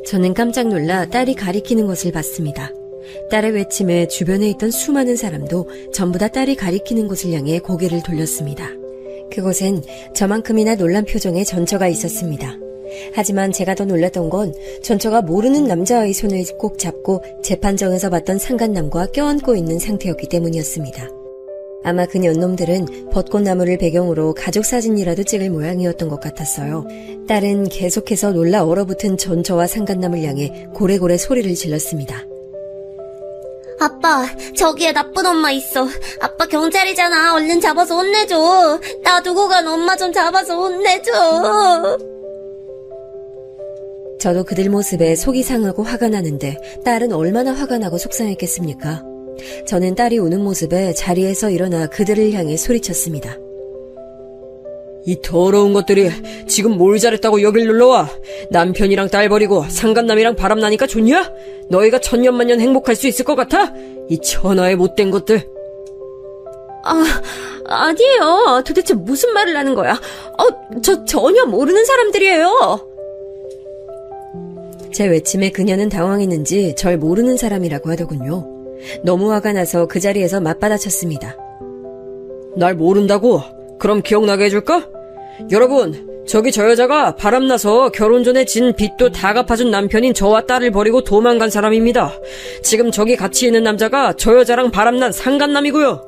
저는 깜짝 놀라 딸이 가리키는 것을 봤습니다. 딸의 외침에 주변에 있던 수많은 사람도 전부 다 딸이 가리키는 곳을 향해 고개를 돌렸습니다. 그곳엔 저만큼이나 놀란 표정의 전처가 있었습니다. 하지만 제가 더 놀랐던 건 전처가 모르는 남자아이 손을 꼭 잡고 재판정에서 봤던 상간남과 껴안고 있는 상태였기 때문이었습니다. 아마 그 년놈들은 벚꽃나무를 배경으로 가족사진이라도 찍을 모양이었던 것 같았어요. 딸은 계속해서 놀라 얼어붙은 전처와 상간남을 향해 고래고래 소리를 질렀습니다. 아빠, 저기에 나쁜 엄마 있어. 아빠 경찰이잖아. 얼른 잡아서 혼내줘. 나 두고 간 엄마 좀 잡아서 혼내줘. 저도 그들 모습에 속이 상하고 화가 나는데 딸은 얼마나 화가 나고 속상했겠습니까? 저는 딸이 우는 모습에 자리에서 일어나 그들을 향해 소리쳤습니다. 이 더러운 것들이 지금 뭘 잘했다고 여길 눌러와? 남편이랑 딸 버리고 상간남이랑 바람나니까 좋냐? 너희가 천년만년 행복할 수 있을 것 같아? 이 천하의 못된 것들. 아니에요. 도대체 무슨 말을 하는 거야? 저 전혀 모르는 사람들이에요. 제 외침에 그녀는 당황했는지 절 모르는 사람이라고 하더군요. 너무 화가 나서 그 자리에서 맞받아쳤습니다. 날 모른다고? 그럼 기억나게 해줄까? 여러분, 저기 저 여자가 바람나서 결혼 전에 진 빚도 다 갚아준 남편인 저와 딸을 버리고 도망간 사람입니다. 지금 저기 같이 있는 남자가 저 여자랑 바람난 상간남이고요.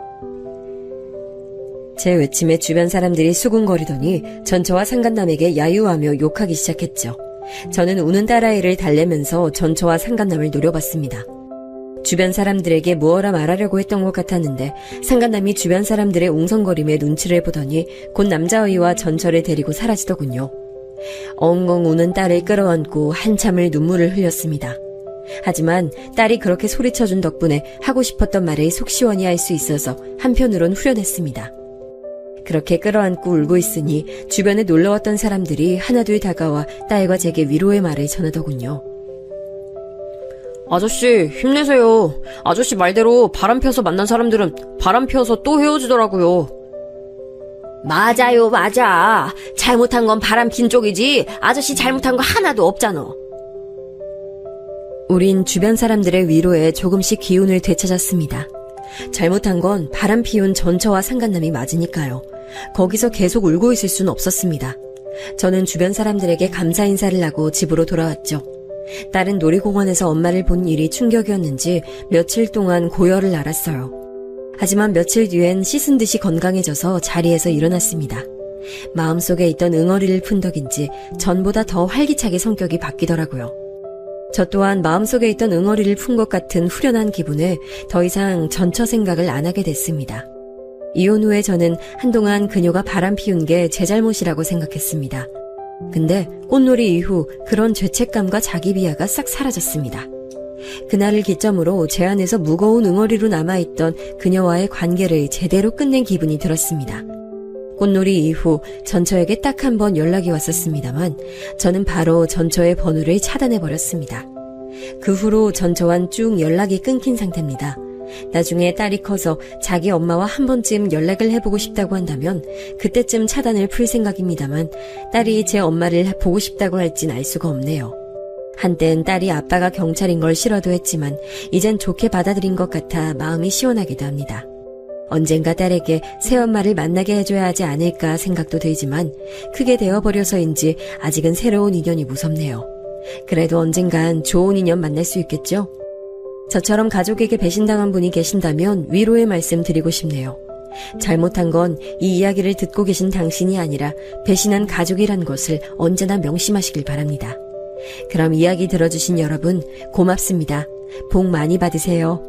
제 외침에 주변 사람들이 수군거리더니 전처와 상간남에게 야유하며 욕하기 시작했죠. 저는 우는 딸아이를 달래면서 전처와 상간남을 노려봤습니다. 주변 사람들에게 무엇라 말하려고 했던 것 같았는데 상간남이 주변 사람들의 웅성거림에 눈치를 보더니 곧 남자아이와 전처를 데리고 사라지더군요. 엉엉 우는 딸을 끌어안고 한참을 눈물을 흘렸습니다. 하지만 딸이 그렇게 소리쳐준 덕분에 하고 싶었던 말을 속 시원히 할 수 있어서 한편으론 후련했습니다. 그렇게 끌어안고 울고 있으니 주변에 놀러왔던 사람들이 하나둘 다가와 딸과 제게 위로의 말을 전하더군요. 아저씨, 힘내세요. 아저씨 말대로 바람 펴서 만난 사람들은 바람 피워서 또 헤어지더라고요. 맞아요, 맞아. 잘못한 건 바람 핀 쪽이지 아저씨 잘못한 거 하나도 없잖아. 우린 주변 사람들의 위로에 조금씩 기운을 되찾았습니다. 잘못한 건 바람 피운 전처와 상간남이 맞으니까요. 거기서 계속 울고 있을 수는 없었습니다. 저는 주변 사람들에게 감사 인사를 하고 집으로 돌아왔죠. 딸은 놀이공원에서 엄마를 본 일이 충격이었는지 며칠 동안 고열을 앓았어요. 하지만 며칠 뒤엔 씻은 듯이 건강해져서 자리에서 일어났습니다. 마음속에 있던 응어리를 푼 덕인지 전보다 더 활기차게 성격이 바뀌더라고요. 저 또한 마음속에 있던 응어리를 푼 것 같은 후련한 기분에 더 이상 전처 생각을 안 하게 됐습니다. 이혼 후에 저는 한동안 그녀가 바람 피운 게 제 잘못이라고 생각했습니다. 근데 꽃놀이 이후 그런 죄책감과 자기 비하가 싹 사라졌습니다. 그날을 기점으로 제 안에서 무거운 응어리로 남아있던 그녀와의 관계를 제대로 끝낸 기분이 들었습니다. 꽃놀이 이후 전처에게 딱 한 번 연락이 왔었습니다만 저는 바로 전처의 번호를 차단해버렸습니다. 그 후로 전처와는 쭉 연락이 끊긴 상태입니다. 나중에 딸이 커서 자기 엄마와 한 번쯤 연락을 해보고 싶다고 한다면 그때쯤 차단을 풀 생각입니다만 딸이 제 엄마를 보고 싶다고 할진 알 수가 없네요. 한땐 딸이 아빠가 경찰인 걸 싫어도 했지만 이젠 좋게 받아들인 것 같아 마음이 시원하기도 합니다. 언젠가 딸에게 새엄마를 만나게 해줘야 하지 않을까 생각도 들지만 크게 되어버려서인지 아직은 새로운 인연이 무섭네요. 그래도 언젠간 좋은 인연 만날 수 있겠죠? 저처럼 가족에게 배신당한 분이 계신다면 위로의 말씀 드리고 싶네요. 잘못한 건 이 이야기를 듣고 계신 당신이 아니라 배신한 가족이란 것을 언제나 명심하시길 바랍니다. 그럼 이야기 들어주신 여러분 고맙습니다. 복 많이 받으세요.